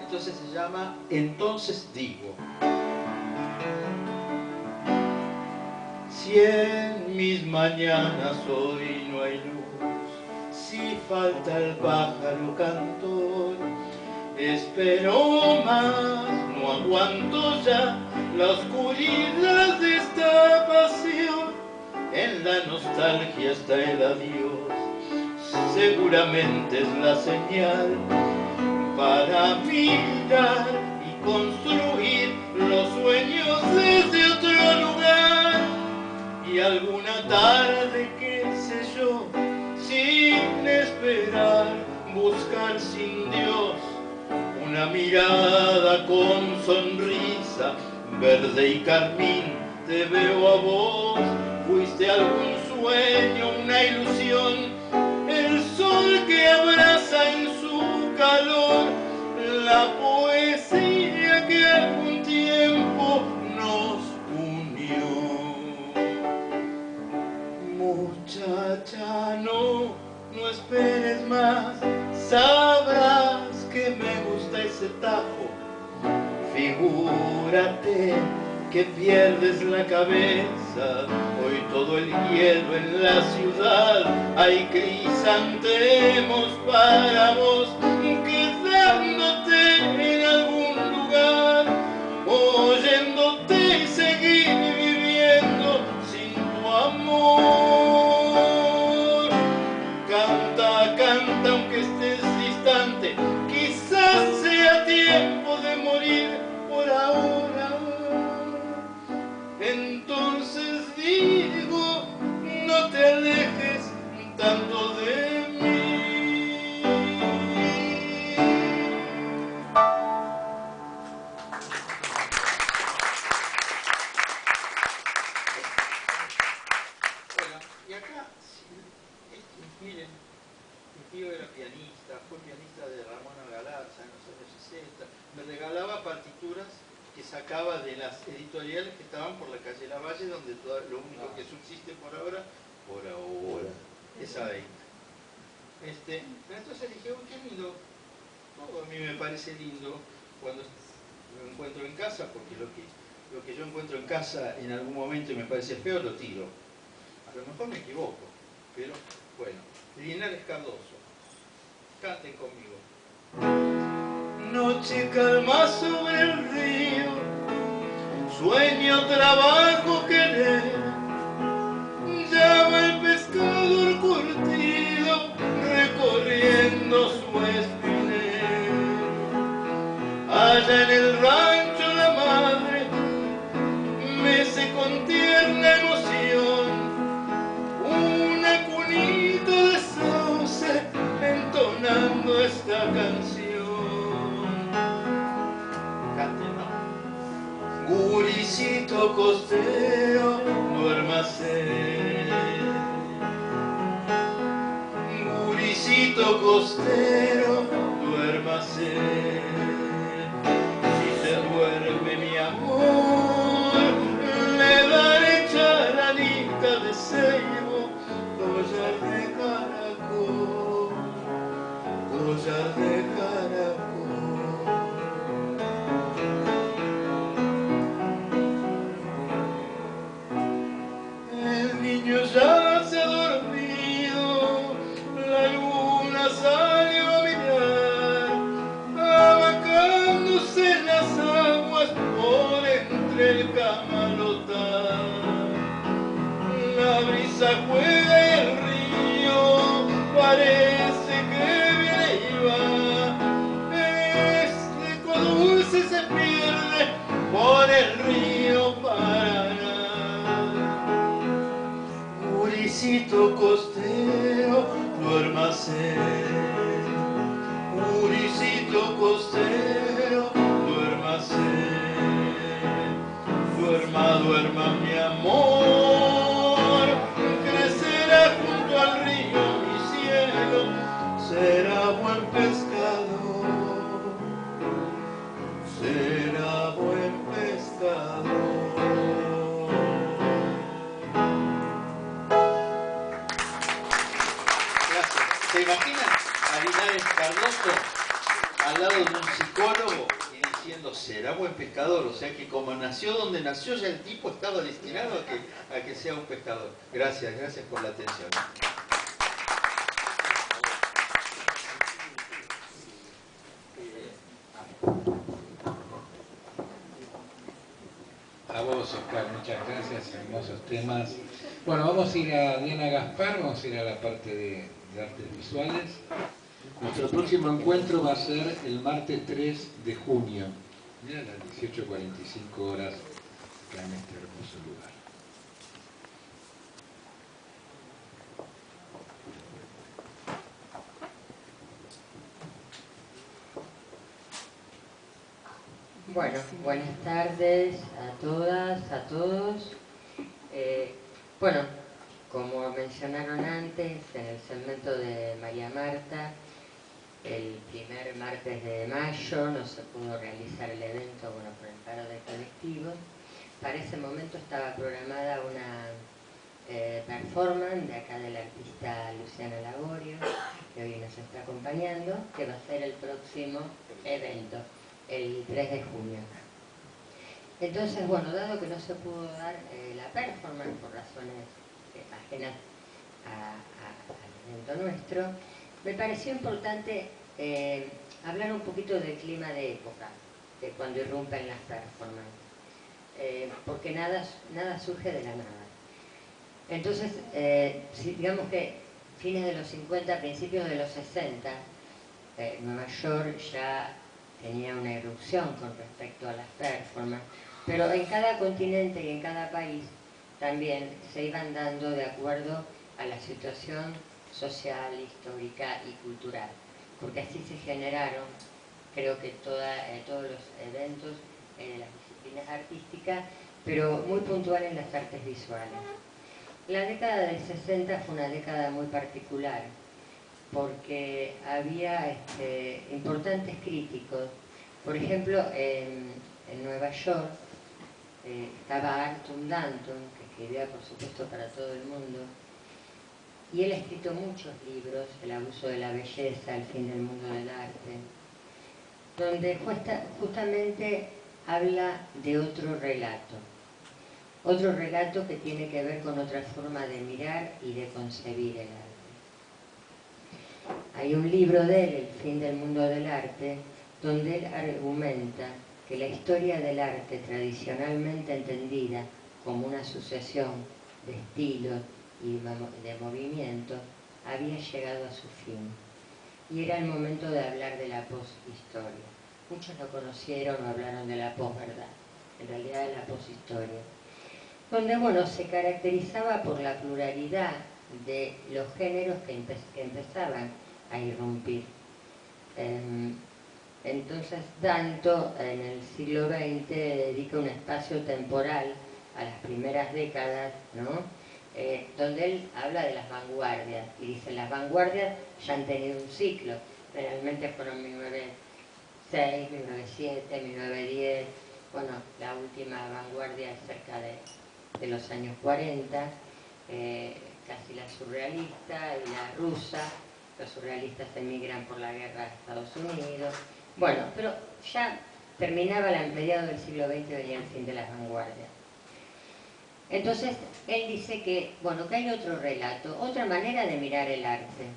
Entonces se llama Entonces Digo. Si en mis mañanas hoy no hay luz, si falta el pájaro cantor, espero más, no aguanto ya la oscuridad de esta pasión. En la nostalgia está el adiós, seguramente es la señal para mirar y construir los sueños desde otro lugar. Y alguna tarde, qué sé yo, sin esperar, buscar sin Dios una mirada con sonrisa, verde y carmín, te veo a vos. Fuiste algún sueño, una ilusión, el sol que abraza en su calor, la poesía que algún tiempo nos unió. Muchacha, no esperes más, sabrás que me gusta ese tajo. Figúrate que pierdes la cabeza, hoy todo el hielo en la ciudad, hay crisantemos para vos, quedándote en algún lugar, oyéndote y seguir viviendo sin tu amor. Canta, canta aunque estés distante, quizás sea tiempo de morir por ahora. Entonces digo, no te alejes tanto de mí. Bueno, y acá, miren, mi tío era pianista, fue pianista de Ramona Galarza en los años 60, me regalaba partituras que sacaba de las editoriales que estaban por la calle Lavalle, donde lo único que subsiste por ahora, es ahí. Entonces dije, uy, qué lindo, todo a mí me parece lindo cuando lo encuentro en casa, porque lo que yo encuentro en casa en algún momento y me parece feo, lo tiro. A lo mejor me equivoco, pero bueno. Linares Cardoso, canten conmigo. Noche calma sobre el río, sueño, trabajo, querer, llama el pescador curtido, recorriendo su espinel. Allá en el rancho la madre mece con tierna emoción una cunita de sauce entonando esta canción. Guricito costero, duérmase. Guricito costero, duérmase. Si se duerme mi amor, le daré charanita de ceibo, collar de caracol, collar de caracol. El niño ya se ha dormido, la luna salió a mirar, abacándose en las aguas por entre el camalotal. La brisa juega y el río parece que viene y va. Este eco dulce se pierde por el río Paraná. Guricito costero, duérmase. Guricito costero, duérmase. Duerma, duerma mi amor, crecerá junto al río mi cielo, será buen pescador, será buen pescador. Gracias. ¿Se imaginan a Linares Cardoso al lado de un psicólogo y diciendo será buen pescador? O sea que como nació donde nació, ya el tipo estaba destinado a que sea un pescador. Gracias, gracias por la atención. A vos, Oscar, muchas gracias, hermosos temas. Bueno, vamos a ir a Diana Gaspar, vamos a ir a la parte de artes visuales. Nuestro próximo encuentro va a ser el martes 3 de junio, a las 18:45 horas, acá en este hermoso lugar. Bueno, buenas tardes a todas, a todos. Bueno, como mencionaron antes, en el segmento de María Marta, el primer martes de mayo no se pudo realizar el evento, bueno, por el paro de colectivos. Para ese momento estaba programada una performance de acá de la artista Luciana Lagorio, que hoy nos está acompañando, que va a ser el próximo evento, el 3 de junio. Entonces, bueno, dado que no se pudo dar la performance por razones ajenas al evento nuestro, me pareció importante hablar un poquito del clima de época, de cuando irrumpen las performances, porque nada surge de la nada. Entonces, digamos que fines de los 50, principios de los 60, Nueva York ya tenía una irrupción con respecto a las performances, pero en cada continente y en cada país también se iban dando de acuerdo a la situación social, histórica y cultural, porque así se generaron, creo que todos los eventos de las disciplinas artísticas, pero muy puntual en las artes visuales. La década del 60 fue una década muy particular, porque había importantes críticos. Por ejemplo, en Nueva York estaba Arthur Danton, que escribía por supuesto para todo el mundo, y él ha escrito muchos libros, El abuso de la belleza, El fin del mundo del arte, donde justamente habla de otro relato que tiene que ver con otra forma de mirar y de concebir el arte. Hay un libro de él, El fin del mundo del arte, donde él argumenta que la historia del arte, tradicionalmente entendida como una sucesión de estilos y de movimientos, había llegado a su fin. Y era el momento de hablar de la poshistoria. Muchos lo conocieron o hablaron de la posverdad, en realidad de la poshistoria, donde, bueno, se caracterizaba por la pluralidad de los géneros que empezaban a irrumpir. Entonces, Danton en el siglo XX dedica un espacio temporal a las primeras décadas, ¿no? Donde él habla de las vanguardias, y dice, las vanguardias ya han tenido un ciclo, generalmente fueron 1906, 1907, 1910, bueno, la última vanguardia es cerca de los años 40, casi la surrealista y la rusa. Los surrealistas emigran por la guerra a Estados Unidos. Bueno, pero ya terminaba el mediado del siglo XX y venía el fin de las vanguardias. Entonces, él dice que, bueno, que hay otro relato, otra manera de mirar el arte,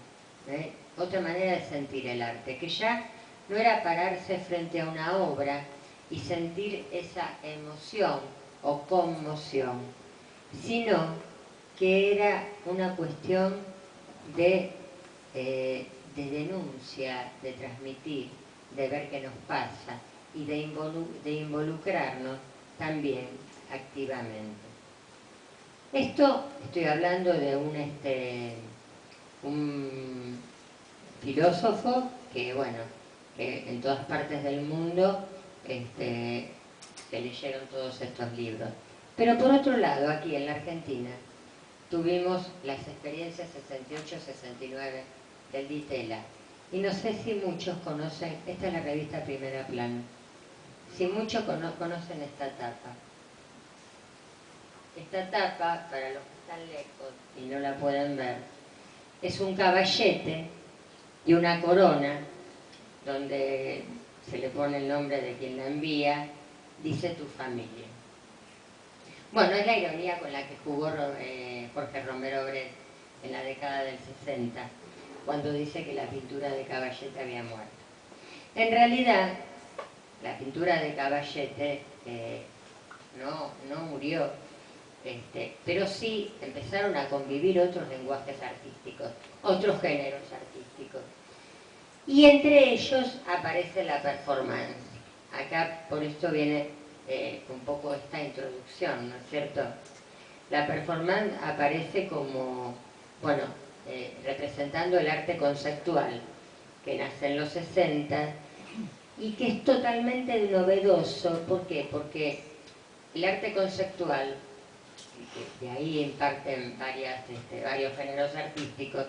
otra manera de sentir el arte, que ya no era pararse frente a una obra y sentir esa emoción o conmoción, sino que era una cuestión de denuncia, de transmitir, de ver qué nos pasa y de involucrarnos también activamente. Esto estoy hablando de un filósofo que, bueno, que en todas partes del mundo se leyeron todos estos libros. Pero por otro lado, aquí en la Argentina, tuvimos las experiencias 68-69 del Di Tella. Y no sé si muchos conocen, esta es la revista Primera Plana, si muchos conocen esta tapa. Esta tapa, para los que están lejos y no la pueden ver, es un caballete y una corona, donde se le pone el nombre de quien la envía, dice tu familia. Bueno, es la ironía con la que jugó Jorge Romero Brest en la década del 60, cuando dice que la pintura de Caballete había muerto. En realidad, la pintura de Caballete no murió, pero sí empezaron a convivir otros lenguajes artísticos, otros géneros artísticos. Y entre ellos aparece la performance. Acá por esto viene un poco esta introducción, ¿no es cierto? La performance aparece como, bueno, representando el arte conceptual, que nace en los 60 y que es totalmente novedoso. ¿Por qué? Porque el arte conceptual, de ahí imparten varios géneros artísticos,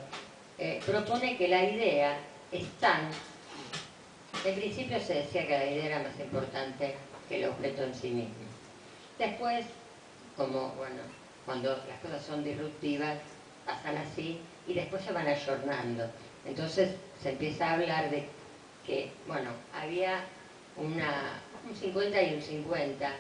propone que la idea es tan... En principio se decía que la idea era más importante que el objeto en sí mismo. Después, como, bueno, cuando las cosas son disruptivas, pasan así y después se van ayornando. Entonces se empieza a hablar de que, bueno, había un 50 y un 50,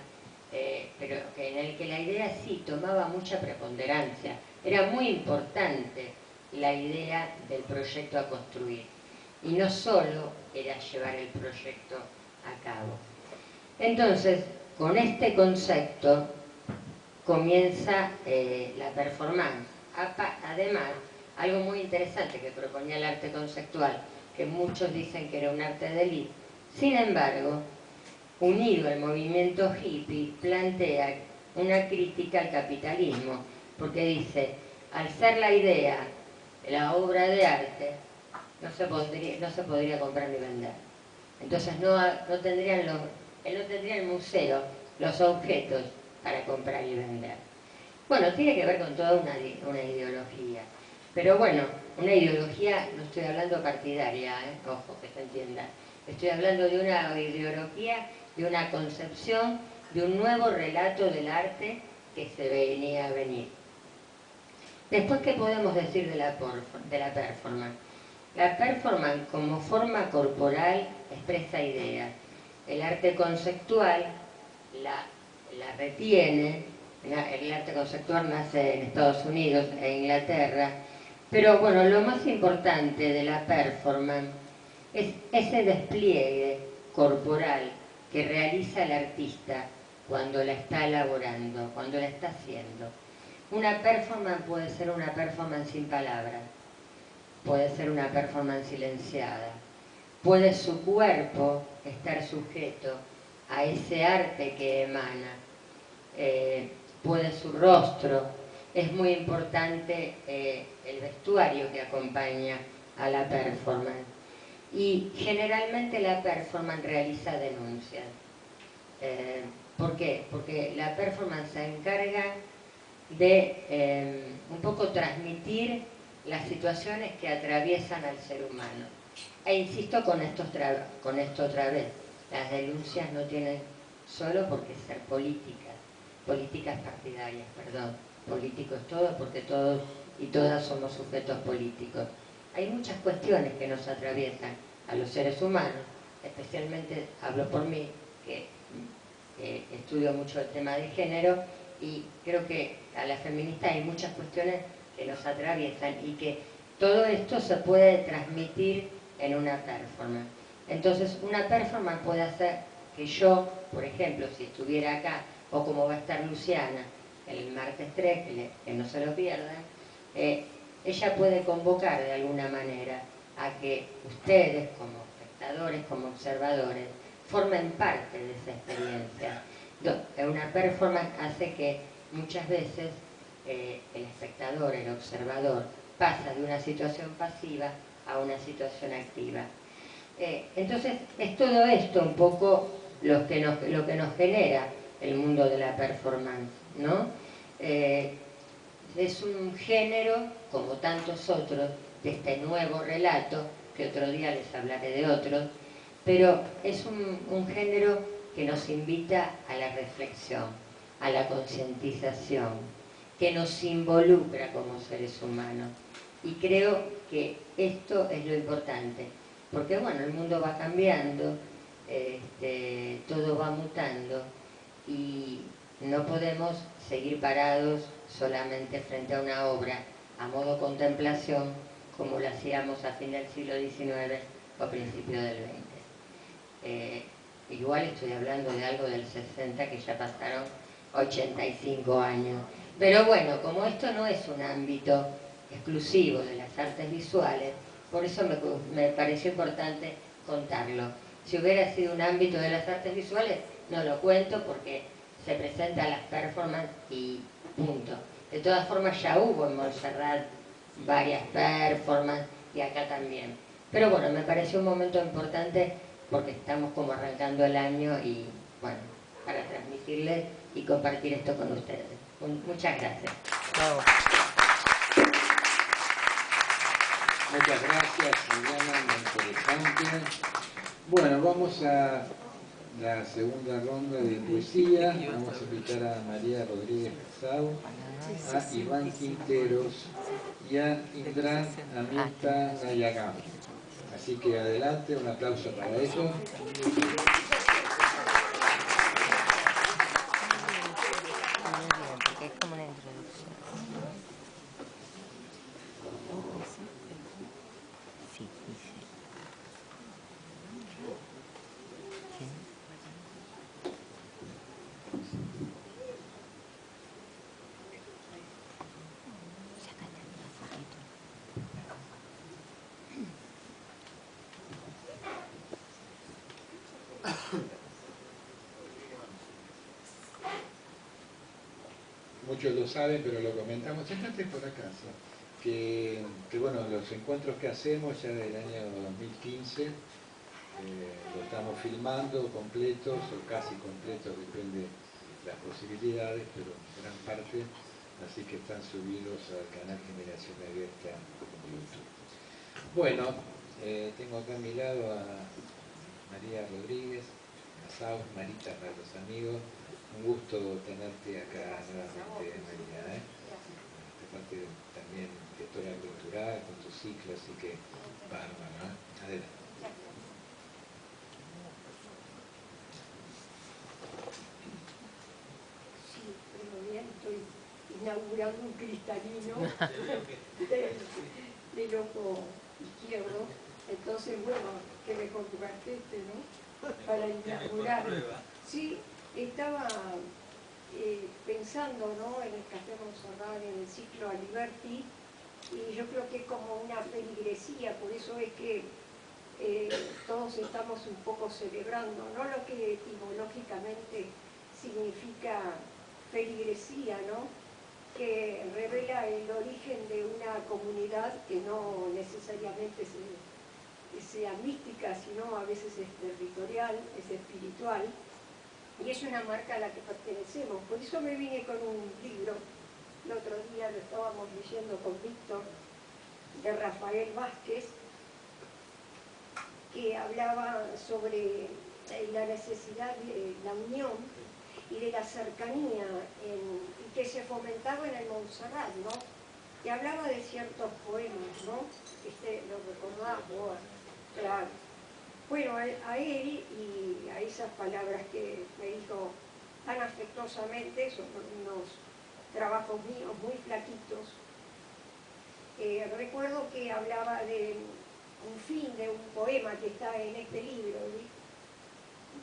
pero que en el que la idea sí tomaba mucha preponderancia. Era muy importante la idea del proyecto a construir. Y no solo era llevar el proyecto a cabo. Entonces, con este concepto comienza la performance. Además, algo muy interesante que proponía el arte conceptual, que muchos dicen que era un arte de élite, sin embargo, unido al movimiento hippie, plantea una crítica al capitalismo, porque dice, al ser la idea la obra de arte, no se podría comprar ni vender. Entonces no tendría el museo los objetos para comprar y vender. Bueno, tiene que ver con toda una ideología. Pero bueno, una ideología, no estoy hablando partidaria, ojo, que se entienda. Estoy hablando de una ideología, de una concepción, de un nuevo relato del arte que se venía a venir. Después, ¿qué podemos decir de la performance? La performance como forma corporal expresa ideas. El arte conceptual la retiene. El arte conceptual nace en Estados Unidos e Inglaterra. Pero bueno, lo más importante de la performance es ese despliegue corporal que realiza el artista cuando la está elaborando, cuando la está haciendo. Una performance puede ser una performance sin palabras, puede ser una performance silenciada, puede su cuerpo estar sujeto a ese arte que emana, puede su rostro. Es muy importante el vestuario que acompaña a la performance. Y generalmente la performance realiza denuncias. ¿Por qué? Porque la performance se encarga de un poco transmitir las situaciones que atraviesan al ser humano. E insisto con esto otra vez, las denuncias no tienen solo por qué ser políticas partidarias, perdón, políticos todos, porque todos y todas somos sujetos políticos. Hay muchas cuestiones que nos atraviesan a los seres humanos, especialmente hablo por mí, que estudio mucho el tema de género, y creo que a las feministas hay muchas cuestiones que nos atraviesan y que todo esto se puede transmitir en una performance. Entonces, una performance puede hacer que yo, por ejemplo, si estuviera acá, o como va a estar Luciana el martes 3, que no se lo pierdan, ella puede convocar de alguna manera a que ustedes, como espectadores, como observadores, formen parte de esa experiencia. Una performance hace que muchas veces el espectador, el observador, pasa de una situación pasiva a una situación activa. Entonces, es todo esto un poco lo que nos genera el mundo de la performance, ¿no? Es un género, como tantos otros, de este nuevo relato, que otro día les hablaré de otros, pero es un género que nos invita a la reflexión, a la concientización, que nos involucra como seres humanos. Y creo que esto es lo importante, porque bueno, el mundo va cambiando, todo va mutando, y no podemos seguir parados solamente frente a una obra a modo contemplación como lo hacíamos a fin del siglo XIX o principio del XX. Igual estoy hablando de algo del 60, que ya pasaron 85 años. Pero bueno, como esto no es un ámbito exclusivo de las artes visuales, por eso me pareció importante contarlo. Si hubiera sido un ámbito de las artes visuales, no lo cuento porque se presentan las performances y punto. De todas formas ya hubo en Montserrat varias performances y acá también. Pero bueno, me pareció un momento importante porque estamos como arrancando el año y bueno, para transmitirles y compartir esto con ustedes. Muchas gracias. Bravo. Muchas gracias, Juliana, muy interesante. Bueno, vamos a la segunda ronda de poesía. Vamos a invitar a María Rodríguez Casau, a Iván Quinteros y a Indran Amita Nayagam. Así que adelante, un aplauso para ellos. Porque es como una introducción. Sí, dice. ¿Quién? Sácate una fotito. Muchos lo saben, pero lo comentamos. Sentate por acá, ¿sí? Que bueno, los encuentros que hacemos ya del año 2015, lo estamos filmando completos o casi completos, depende de las posibilidades, pero gran parte, así que están subidos al canal Generación Abierta en YouTube. Bueno, tengo acá a mi lado a María Rodríguez Casau, Marita para los amigos. Un gusto tenerte acá nuevamente, María. Aparte también gestora cultural con tu ciclo, así que bárbaro, ¿eh? Adelante. Sí, pero bien, estoy inaugurando un cristalino del ojo izquierdo. Entonces, bueno, qué mejor lugar que este, ¿no? Para inaugurar. Sí, estaba pensando, ¿no?, en el Café Montserrat, en el ciclo Aliberti, y yo creo que es como una feligresía, por eso es que todos estamos un poco celebrando, no lo que etimológicamente significa feligresía, ¿no?, que revela el origen de una comunidad que no necesariamente sea mística, sino a veces es territorial, es espiritual, y es una marca a la que pertenecemos. Por eso me vine con un libro, el otro día lo estábamos leyendo con Víctor, de Rafael Vázquez, que hablaba sobre la necesidad de la unión y de la cercanía, y que se fomentaba en el Montserrat, ¿no?, que hablaba de ciertos poemas, ¿no?, lo recordaba, claro. Bueno, a él y a esas palabras que me dijo tan afectuosamente, son unos trabajos míos muy flaquitos, recuerdo que hablaba de un fin de un poema que está en este libro, ¿sí?,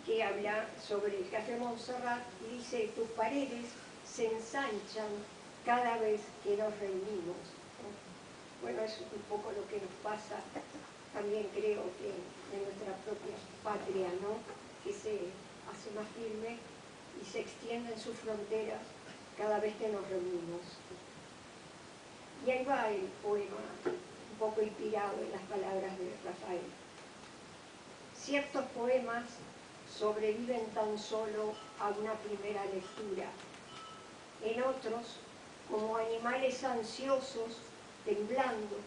que habla sobre el Café Montserrat y dice: tus paredes se ensanchan cada vez que nos reunimos, ¿no? Bueno, es un poco lo que nos pasa también, creo que en nuestra propia patria, ¿no?, que se hace más firme y se extienden sus fronteras cada vez que nos reunimos. Y ahí va el poema, un poco inspirado en las palabras de Rafael. Ciertos poemas sobreviven tan solo a una primera lectura. En otros, como animales ansiosos, temblando,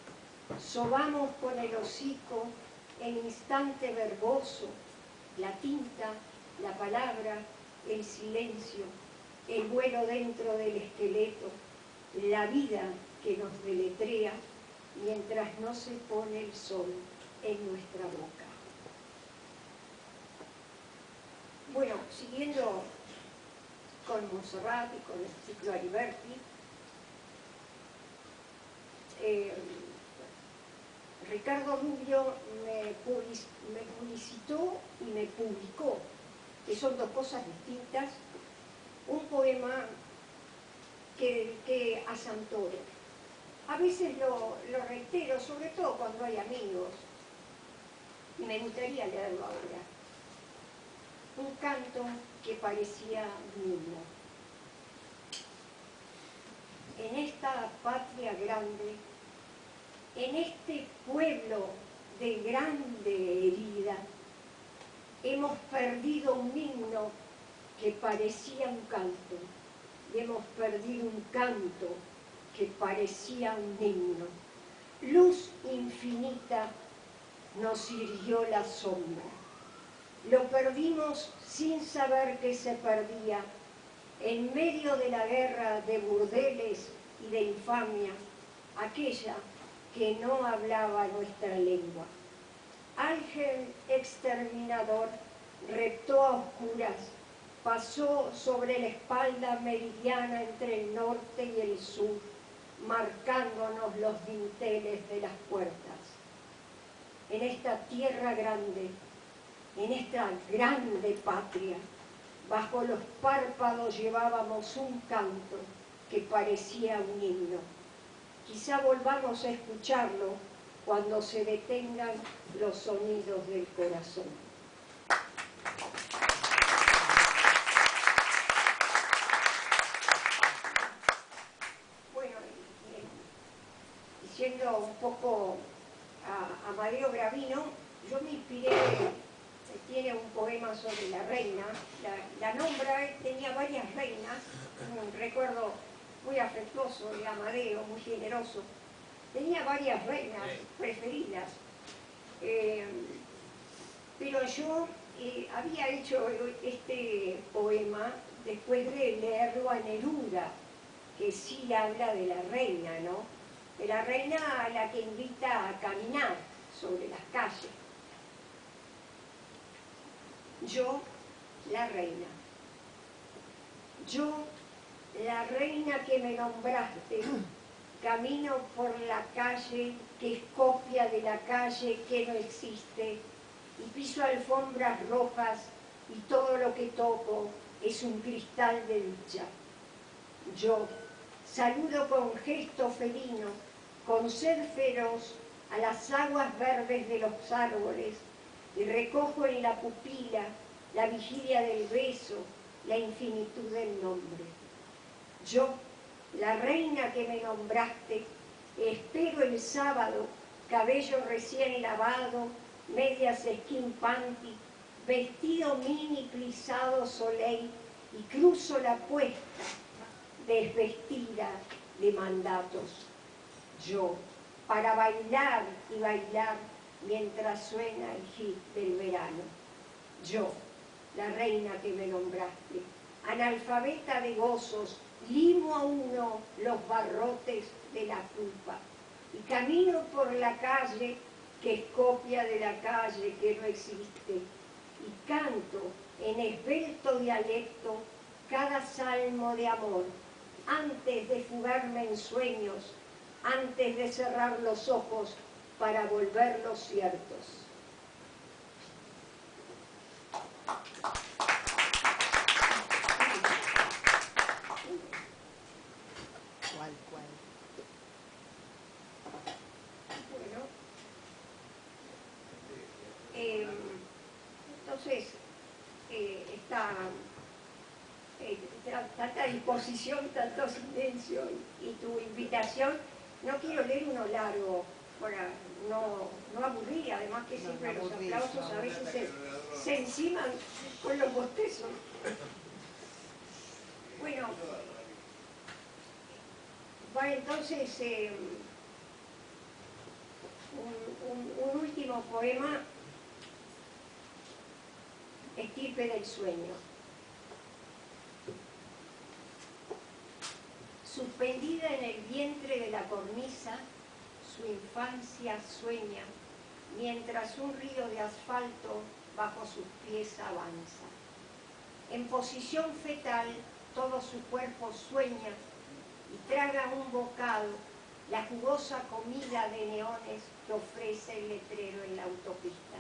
sobamos con el hocico el instante verboso, la tinta, la palabra, el silencio, el vuelo dentro del esqueleto, la vida que nos deletrea mientras no se pone el sol en nuestra boca. Bueno, siguiendo con Montserrat y con el ciclo Aliberti, Ricardo Rubio me publicitó y me publicó, que son dos cosas distintas, un poema que dediqué a Santoro. A veces lo reitero, sobre todo cuando hay amigos, y me gustaría leerlo ahora. Un canto que parecía un himno. En esta patria grande, en este pueblo de grande herida, hemos perdido un himno que parecía un canto, y hemos perdido un canto que parecía un himno. Luz infinita nos hirió la sombra. Lo perdimos sin saber que se perdía, en medio de la guerra de burdeles y de infamia, aquella que no hablaba nuestra lengua. Ángel exterminador reptó a oscuras, pasó sobre la espalda meridiana entre el norte y el sur, marcándonos los dinteles de las puertas. En esta tierra grande, en esta grande patria, bajo los párpados llevábamos un canto que parecía un himno. Quizá volvamos a escucharlo cuando se detengan los sonidos del corazón. Bueno, y siendo un poco a Amadeo Gravino, yo me inspiré, tiene un poema sobre la reina, la nombra, él tenía varias reinas, un recuerdo muy afectuoso de Amadeo, muy generoso. Tenía varias reinas preferidas, pero yo había hecho este poema después de leerlo a Neruda, que sí habla de la reina, ¿no? De la reina a la que invita a caminar sobre las calles. Yo, la reina. Yo, la reina que me nombraste, camino por la calle que es copia de la calle que no existe, y piso alfombras rojas y todo lo que toco es un cristal de lucha. Yo saludo con gesto felino, con sed feroz, a las aguas verdes de los árboles y recojo en la pupila la vigilia del beso, la infinitud del nombre. Yo, la reina que me nombraste, espero el sábado, cabello recién lavado, medias skin panty, vestido mini plisado soleil y cruzo la puesta, desvestida de mandatos. Yo, para bailar y bailar mientras suena el hit del verano. Yo, la reina que me nombraste, analfabeta de gozos, limo a uno los barrotes de la culpa y camino por la calle que es copia de la calle que no existe y canto en esbelto dialecto cada salmo de amor antes de fugarme en sueños, antes de cerrar los ojos para volverlos ciertos. Entonces, tanta disposición, tanto silencio y tu invitación, no quiero leer uno largo para no aburrir, además que siempre los aplausos a veces se enciman con los bostezos. Bueno, va entonces un último poema, Estirpe del sueño. Suspendida en el vientre de la cornisa, su infancia sueña, mientras un río de asfalto bajo sus pies avanza. En posición fetal, todo su cuerpo sueña y traga un bocado, la jugosa comida de neones que ofrece el letrero en la autopista.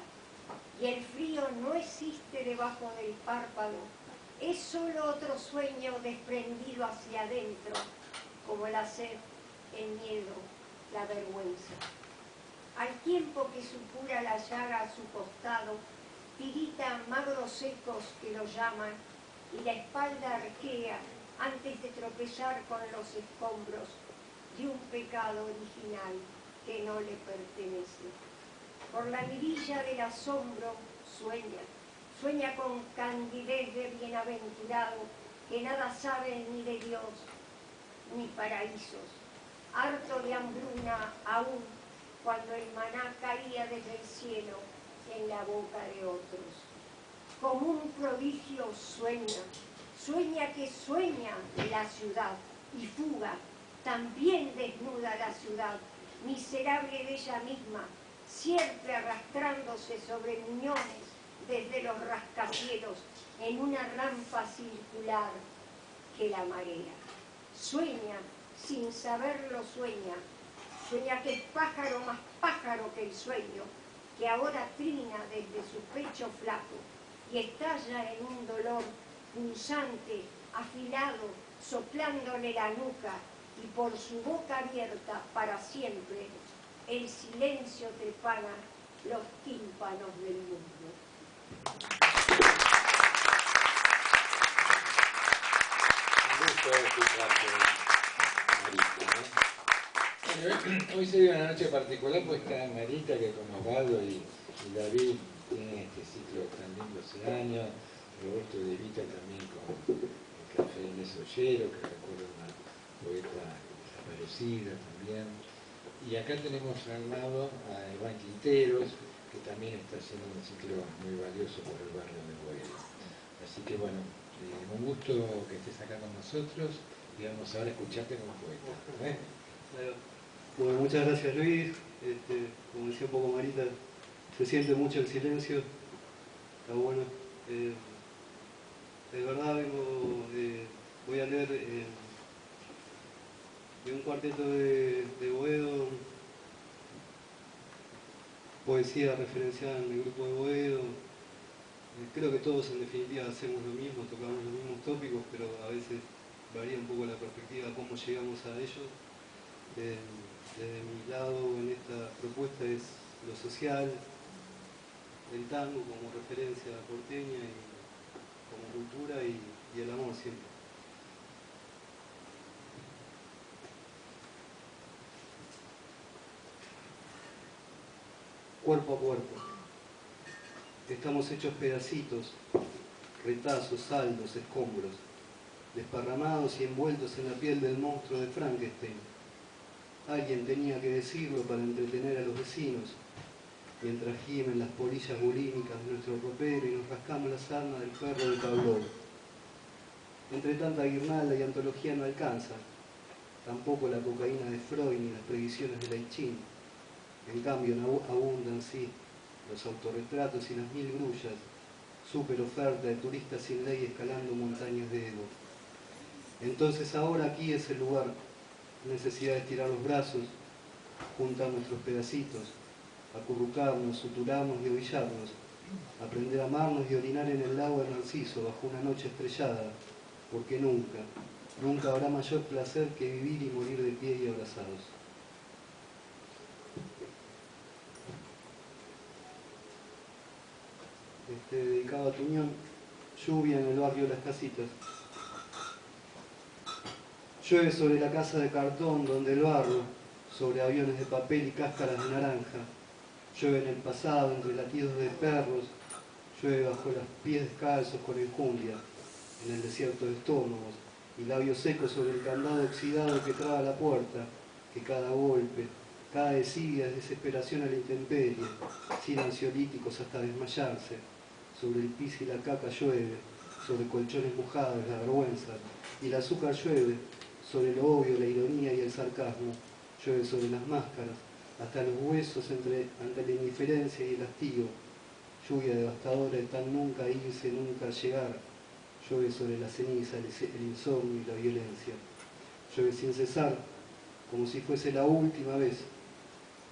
Y el frío no existe debajo del párpado, es solo otro sueño desprendido hacia adentro, como la sed, el miedo la vergüenza. Al tiempo que supura la llaga a su costado, tiritan magros secos que lo llaman y la espalda arquea antes de tropezar con los escombros de un pecado original que no le pertenece. Por la mirilla del asombro sueña con candidez de bienaventurado que nada sabe ni de Dios ni paraísos, harto de hambruna aún cuando el maná caía desde el cielo en la boca de otros. Como un prodigio sueña que sueña la ciudad y fuga, también desnuda la ciudad, miserable de ella misma, siempre arrastrándose sobre muñones desde los rascacielos en una rampa circular que la marea. Sueña, sin saberlo sueña que es pájaro más pájaro que el sueño, que ahora trina desde su pecho flaco y estalla en un dolor punzante, afilado, soplándole la nuca, y por su boca abierta para siempre el silencio trepana los tímpanos del mundo. Hoy se dio una noche particular, pues está Marita, que con Osvaldo y David tienen este ciclo tan lindo hace años, Roberto De Vita también con el Café Inés Ollero, que recuerda una poeta desaparecida también. Y acá tenemos al lado a Iván Quinteros, que también está haciendo un ciclo muy valioso por el barrio de Boedo. Así que bueno, un gusto que estés acá con nosotros y vamos ahora a escucharte como poeta. Bueno, muchas gracias Luis. Como decía un poco Marita, se siente mucho el silencio, está bueno. De verdad voy a leer de un cuarteto de Boedo, poesía referenciada en el grupo de Boedo. Creo que todos en definitiva hacemos lo mismo, tocamos los mismos tópicos, pero a veces varía un poco la perspectiva de cómo llegamos a ellos. Desde mi lado en esta propuesta es lo social, el tango como referencia porteña y como cultura y el amor siempre. Cuerpo a cuerpo. Estamos hechos pedacitos, retazos, saldos, escombros, desparramados y envueltos en la piel del monstruo de Frankenstein. Alguien tenía que decirlo para entretener a los vecinos, mientras gimen las polillas bulímicas de nuestro ropero y nos rascamos las armas del perro de Pavlov. Entre tanta guirnalda y antología no alcanza, tampoco la cocaína de Freud ni las previsiones de Laichín. En cambio abundan, sí, los autorretratos y las 1000 grullas, súper oferta de turistas sin ley escalando montañas de Evo. Entonces ahora aquí es el lugar, necesidad de estirar los brazos, juntar nuestros pedacitos, acurrucarnos, suturarnos y ovillarnos, aprender a amarnos y orinar en el lago de Narciso bajo una noche estrellada, porque nunca, nunca habrá mayor placer que vivir y morir de pie y abrazados. Dedicado a Tuñón, lluvia en el barrio Las Casitas. Llueve sobre la casa de cartón donde el barro, sobre aviones de papel y cáscaras de naranja. Llueve en el pasado entre latidos de perros, llueve bajo los pies descalzos con enjundia, en el desierto de estómagos, y labios secos sobre el candado oxidado que traba la puerta, que cada golpe, cada desidia es desesperación a la intemperie, sin ansiolíticos hasta desmayarse. Sobre el pis y la caca llueve, sobre colchones mojados la vergüenza, y el azúcar llueve, sobre lo obvio, la ironía y el sarcasmo, llueve sobre las máscaras, hasta los huesos ante la indiferencia y el hastío, lluvia devastadora de tan nunca irse, nunca llegar, llueve sobre la ceniza, el insomnio y la violencia, llueve sin cesar, como si fuese la última vez,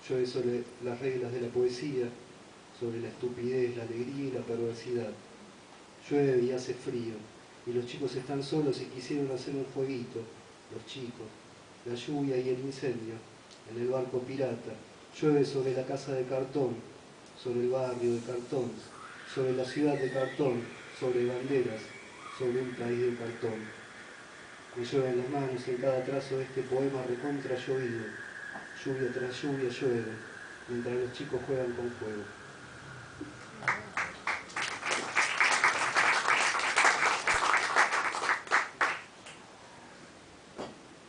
llueve sobre las reglas de la poesía, sobre la estupidez, la alegría y la perversidad. Llueve y hace frío, y los chicos están solos y quisieron hacer un fueguito, los chicos, la lluvia y el incendio, en el barco pirata, llueve sobre la casa de cartón, sobre el barrio de cartón, sobre la ciudad de cartón, sobre banderas, sobre un país de cartón. Me llueven las manos en cada trazo de este poema recontra llovido. Lluvia tras lluvia llueve, mientras los chicos juegan con fuego.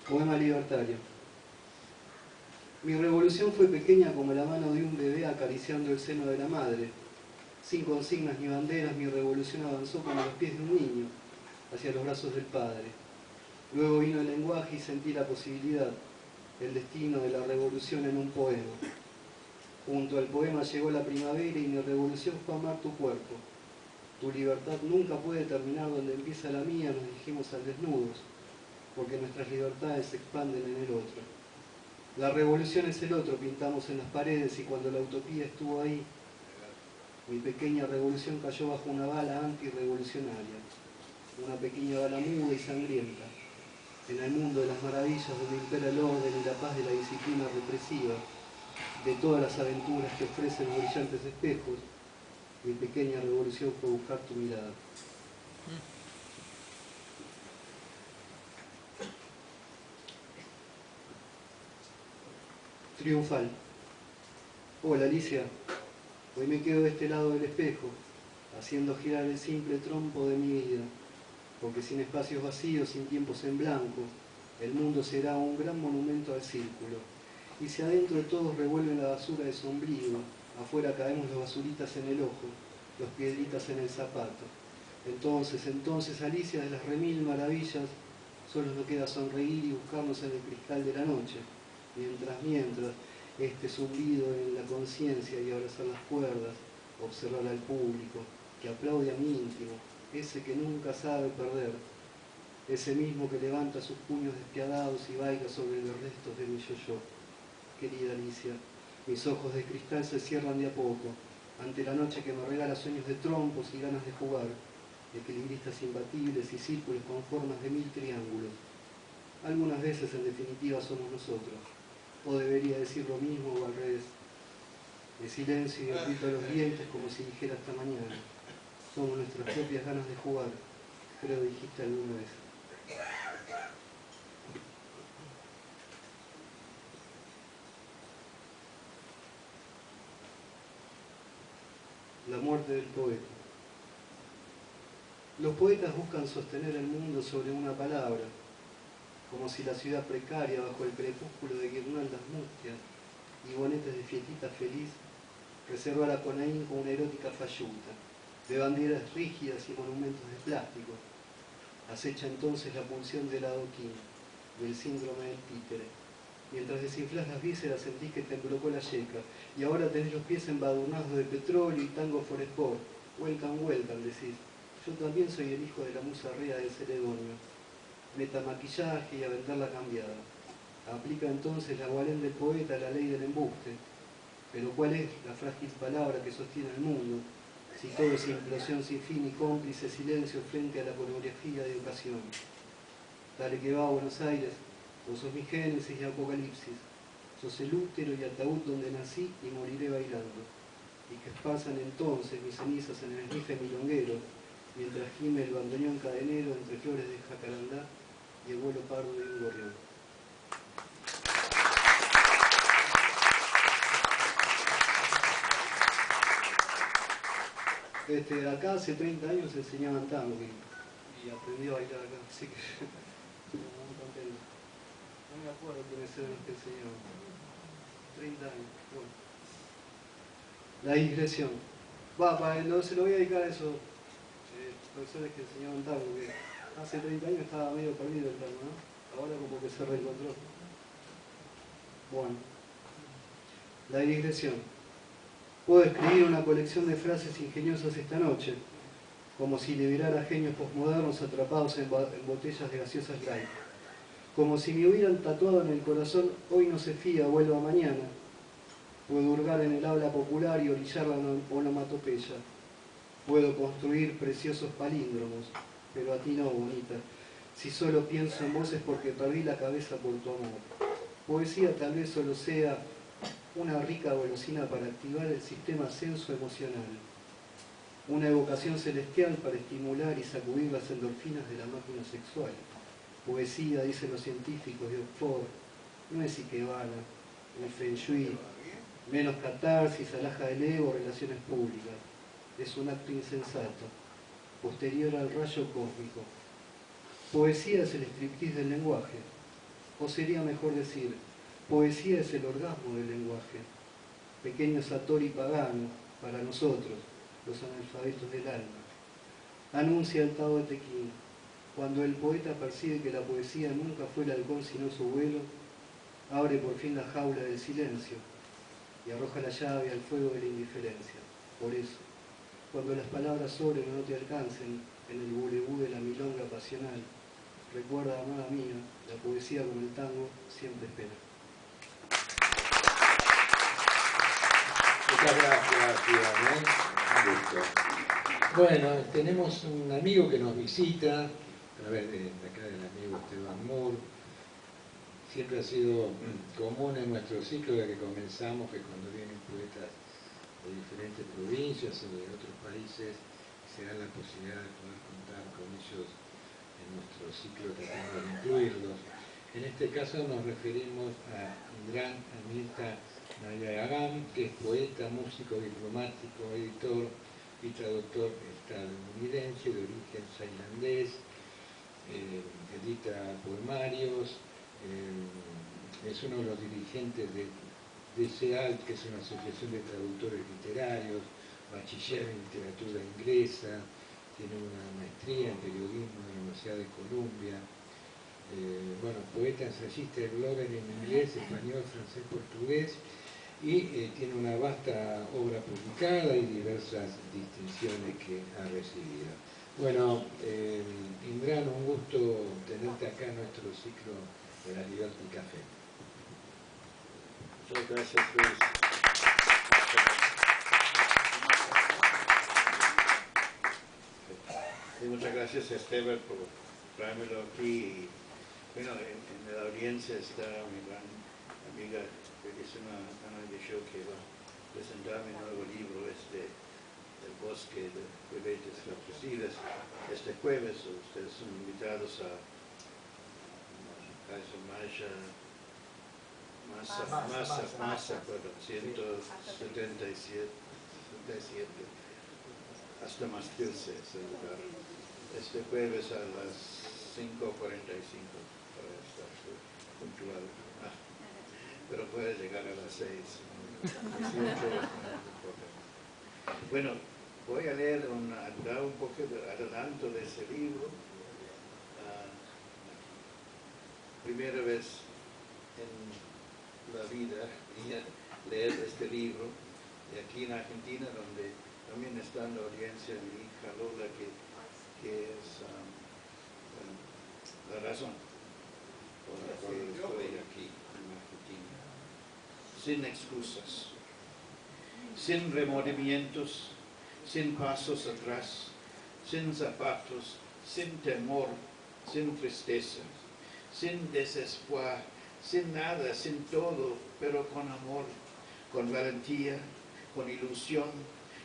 Poema libertario. Mi revolución fue pequeña como la mano de un bebé acariciando el seno de la madre. Sin consignas ni banderas, mi revolución avanzó como los pies de un niño, hacia los brazos del padre. Luego vino el lenguaje y sentí la posibilidad, el destino de la revolución en un poema. Junto al poema llegó la primavera y mi revolución fue amar tu cuerpo. Tu libertad nunca puede terminar donde empieza la mía, nos dijimos al desnudos, porque nuestras libertades se expanden en el otro. La revolución es el otro, pintamos en las paredes, y cuando la utopía estuvo ahí, mi pequeña revolución cayó bajo una bala antirrevolucionaria, una pequeña bala muda y sangrienta. En el mundo de las maravillas donde impera el orden y la paz de la disciplina represiva, de todas las aventuras que ofrecen brillantes espejos, mi pequeña revolución fue buscar tu mirada. Triunfal. Hola Alicia, hoy me quedo de este lado del espejo, haciendo girar el simple trompo de mi vida, porque sin espacios vacíos, sin tiempos en blanco, el mundo será un gran monumento al círculo. Y si adentro de todos revuelven la basura de su ombligo, afuera caemos los basuritas en el ojo, los piedritas en el zapato. Entonces, Alicia, de las remil maravillas, solo nos queda sonreír y buscarnos en el cristal de la noche. Mientras, este zumbido en la conciencia y abrazar las cuerdas, observar al público, que aplaude a mi íntimo, ese que nunca sabe perder, ese mismo que levanta sus puños despiadados y baila sobre los restos de mi yo-yo. Querida Alicia, mis ojos de cristal se cierran de a poco, ante la noche que me regala sueños de trompos y ganas de jugar, equilibristas imbatibles y círculos con formas de 1000 triángulos. Algunas veces, en definitiva, somos nosotros. O debería decir lo mismo o al revés. De silencio y aprieto los dientes como si dijera hasta mañana. Somos nuestras propias ganas de jugar, creo dijiste alguna vez. La muerte del poeta. Los poetas buscan sostener el mundo sobre una palabra, como si la ciudad precaria bajo el crepúsculo de guirnaldas mustias y bonetes de fiestita feliz reservara con ahínco una erótica falluta, de banderas rígidas y monumentos de plástico. Acecha entonces la pulsión del adoquín, del síndrome del títere. Mientras desinflas las vísceras sentís que te embrocó la yeca, y ahora tenés los pies embadurnados de petróleo y tango foresport. Welcome, welcome, decís. Yo también soy el hijo de la musa rea del Celedonio. Meta maquillaje y a vender la cambiada. Aplica entonces la Gualén del poeta a la ley del embuste. Pero ¿cuál es la frágil palabra que sostiene el mundo, si todo es implosión sin fin y cómplice silencio frente a la coreografía de ocasión? Dale que va a Buenos Aires, vos sos mi génesis y apocalipsis, sos el útero y ataúd donde nací y moriré bailando. Y que pasan entonces mis cenizas en el esnife milonguero, mientras gime el bandoneón cadenero entre flores de jacarandá y el vuelo pardo de un gorrión. Acá hace 30 años enseñaban tango y aprendí a bailar acá, así que estoy muy contento. No me acuerdo quiénes eran los que enseñaban. 30 años, bueno. La digresión. Se lo voy a dedicar a esos profesores que enseñaban tango, que hace 30 años estaba medio perdido el tango, ¿no? Ahora como que se reencontró. Bueno. La digresión. Puedo escribir una colección de frases ingeniosas esta noche, como si liberara genios posmodernos atrapados en botellas de gaseosas light. Como si me hubieran tatuado en el corazón, hoy no se fía, vuelva mañana. Puedo hurgar en el habla popular y orillar la onomatopeya. Puedo construir preciosos palíndromos, pero a ti no, bonita. Si solo pienso en vos es porque perdí la cabeza por tu amor. Poesía tal vez solo sea una rica golosina para activar el sistema senso-emocional, una evocación celestial para estimular y sacudir las endorfinas de la máquina sexual. Poesía, dicen los científicos de Oxford, no es ikebana, no es feng shui, menos catarsis, alhaja del ego, relaciones públicas. Es un acto insensato, posterior al rayo cósmico. Poesía es el striptease del lenguaje, o sería mejor decir, poesía es el orgasmo del lenguaje. Pequeño satori pagano, para nosotros, los analfabetos del alma. Anuncia el Tao de Tequín, cuando el poeta percibe que la poesía nunca fue el halcón sino su vuelo, abre por fin la jaula del silencio y arroja la llave al fuego de la indiferencia. Por eso, cuando las palabras sobren o no te alcancen en el bulebú de la milonga pasional, recuerda, amada mía, la poesía como el tango siempre espera. Muchas gracias, un gusto. Bueno, tenemos un amigo que nos visita, a través de acá del amigo Esteban Moore. Siempre ha sido común en nuestro ciclo de que comenzamos, que cuando vienen poetas de diferentes provincias o de otros países, se da la posibilidad de poder contar con ellos en nuestro ciclo, tratando de incluirlos. En este caso nos referimos a Indran Amrita Nayagam, que es poeta, músico, diplomático, editor y traductor estadounidense de origen tailandés, edita poemarios, es uno de los dirigentes de DCALT, que es una asociación de traductores literarios, bachiller en literatura inglesa, tiene una maestría en periodismo en la Universidad de Columbia, bueno, poeta, ensayista y blogger en inglés, español, francés, portugués, y tiene una vasta obra publicada y diversas distinciones que ha recibido. Bueno, Indran, un gusto tenerte acá en nuestro ciclo de la Liberty Café. Muchas gracias, Luis. Y muchas gracias, Esteban, por traérmelo aquí. Bueno, en la audiencia está mi gran amiga, bellísima Ana Guichot, que va a presentar mi nuevo libro, El bosque de juguetes fratricidas, este jueves. Ustedes son invitados a Masa, 177, hasta Mastilce es el lugar. Este jueves a las 5:45 para estar puntual. Pero puede llegar a las 6. 18. Bueno, voy a leer dar un poco de adelanto de ese libro. Primera vez en la vida leer este libro, y aquí en Argentina, donde también está en la audiencia mi hija Lola, que es la razón por la cual estoy aquí en Argentina. Sin excusas, sin remordimientos, sin pasos atrás, sin zapatos, sin temor, sin tristeza, sin desespoir, sin nada, sin todo, pero con amor, con valentía, con ilusión,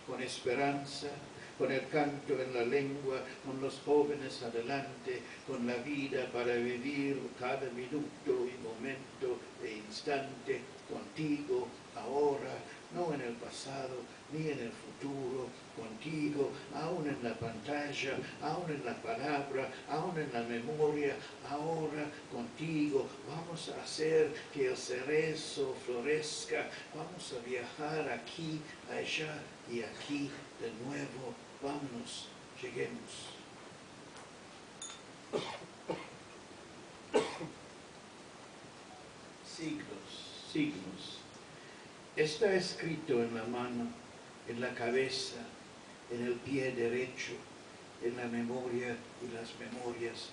con esperanza, con el canto en la lengua, con los jóvenes adelante, con la vida para vivir cada minuto y momento e instante contigo, ahora, no en el pasado, ni en el futuro, contigo, aún en la pantalla, aún en la palabra, aún en la memoria, ahora contigo. Vamos a hacer que el cerezo florezca, vamos a viajar aquí, allá y aquí de nuevo. Vámonos, lleguemos. Signos. Está escrito en la mano, en la cabeza, en el pie derecho, en la memoria y las memorias,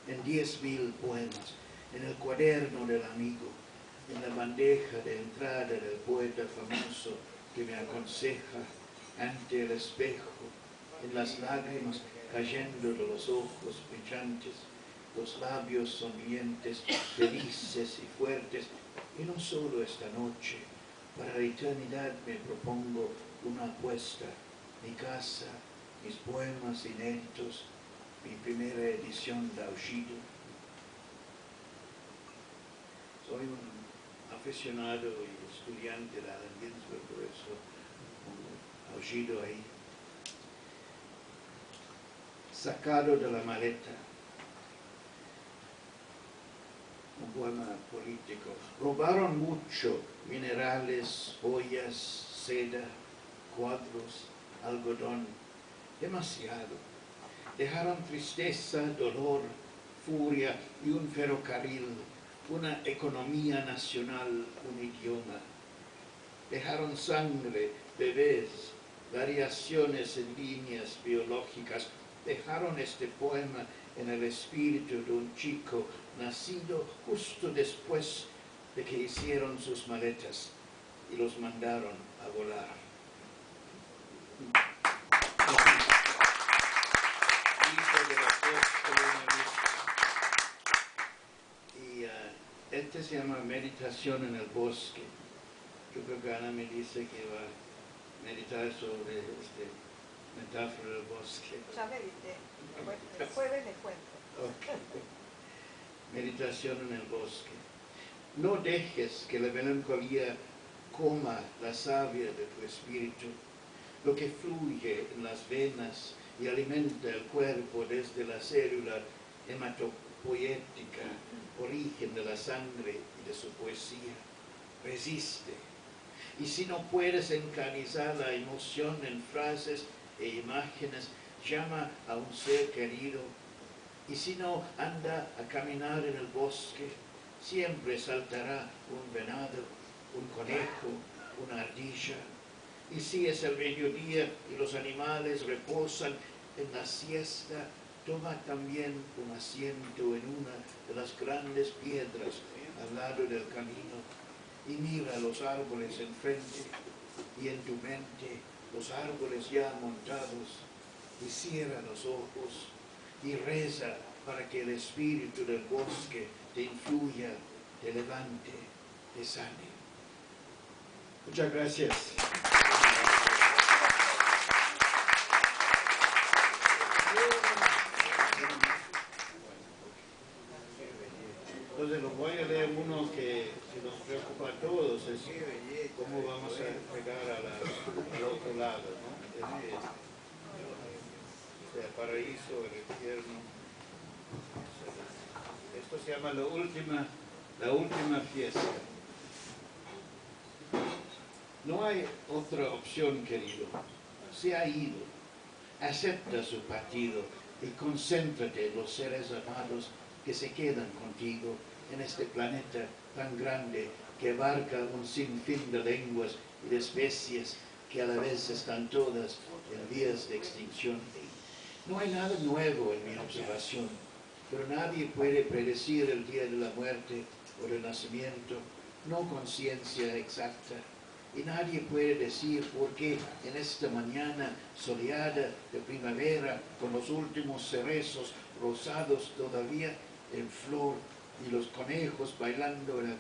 en 10.000 poemas, en el cuaderno del amigo, en la bandeja de entrada del poeta famoso que me aconseja ante el espejo, en las lágrimas cayendo de los ojos brillantes, los labios sonrientes, felices y fuertes, y no solo esta noche. Para la eternidad me propongo una apuesta, mi casa, mis poemas inéditos, mi primera edición de Aullido. Soy un aficionado y estudiante de Allen Ginsberg, por eso pongo Aullido ahí. Sacado de la maleta. Un poema político. Robaron mucho, minerales, joyas, seda, cuadros, algodón, demasiado. Dejaron tristeza, dolor, furia y un ferrocarril, una economía nacional, un idioma. Dejaron sangre, bebés, variaciones en líneas biológicas. Dejaron este poema en el espíritu de un chico nacido justo después de que hicieron sus maletas y los mandaron a volar. Hijo de la y este se llama Meditación en el Bosque. Yo creo que Ana me dice que va a meditar sobre metáfora del bosque. Ya medité. El jueves les cuento. Okay. Meditación en el bosque. No dejes que la melancolía coma la savia de tu espíritu, lo que fluye en las venas y alimenta el cuerpo desde la célula hematopoética, origen de la sangre y de su poesía. Resiste. Y si no puedes encanizar la emoción en frases e imágenes, llama a un ser querido. Y si no, anda a caminar en el bosque, siempre saltará un venado, un conejo, una ardilla. Y si es el mediodía y los animales reposan en la siesta, toma también un asiento en una de las grandes piedras al lado del camino y mira los árboles enfrente y en tu mente los árboles ya montados, y cierra los ojos y reza para que el espíritu del bosque te influya, te levante, te sane. Muchas gracias. Entonces los voy a leer uno que nos preocupa a todos, es cómo vamos a llegar al otro lado, ¿no? El paraíso, el infierno. Esto se llama la última fiesta. No hay otra opción, querido. Se ha ido. Acepta su partido y concéntrate en los seres amados que se quedan contigo en este planeta tan grande que abarca un sinfín de lenguas y de especies que a la vez están todas en vías de extinción. No hay nada nuevo en mi observación, pero nadie puede predecir el día de la muerte o del nacimiento, no con ciencia exacta. Y nadie puede decir por qué en esta mañana soleada de primavera, con los últimos cerezos rosados todavía en flor y los conejos bailando en el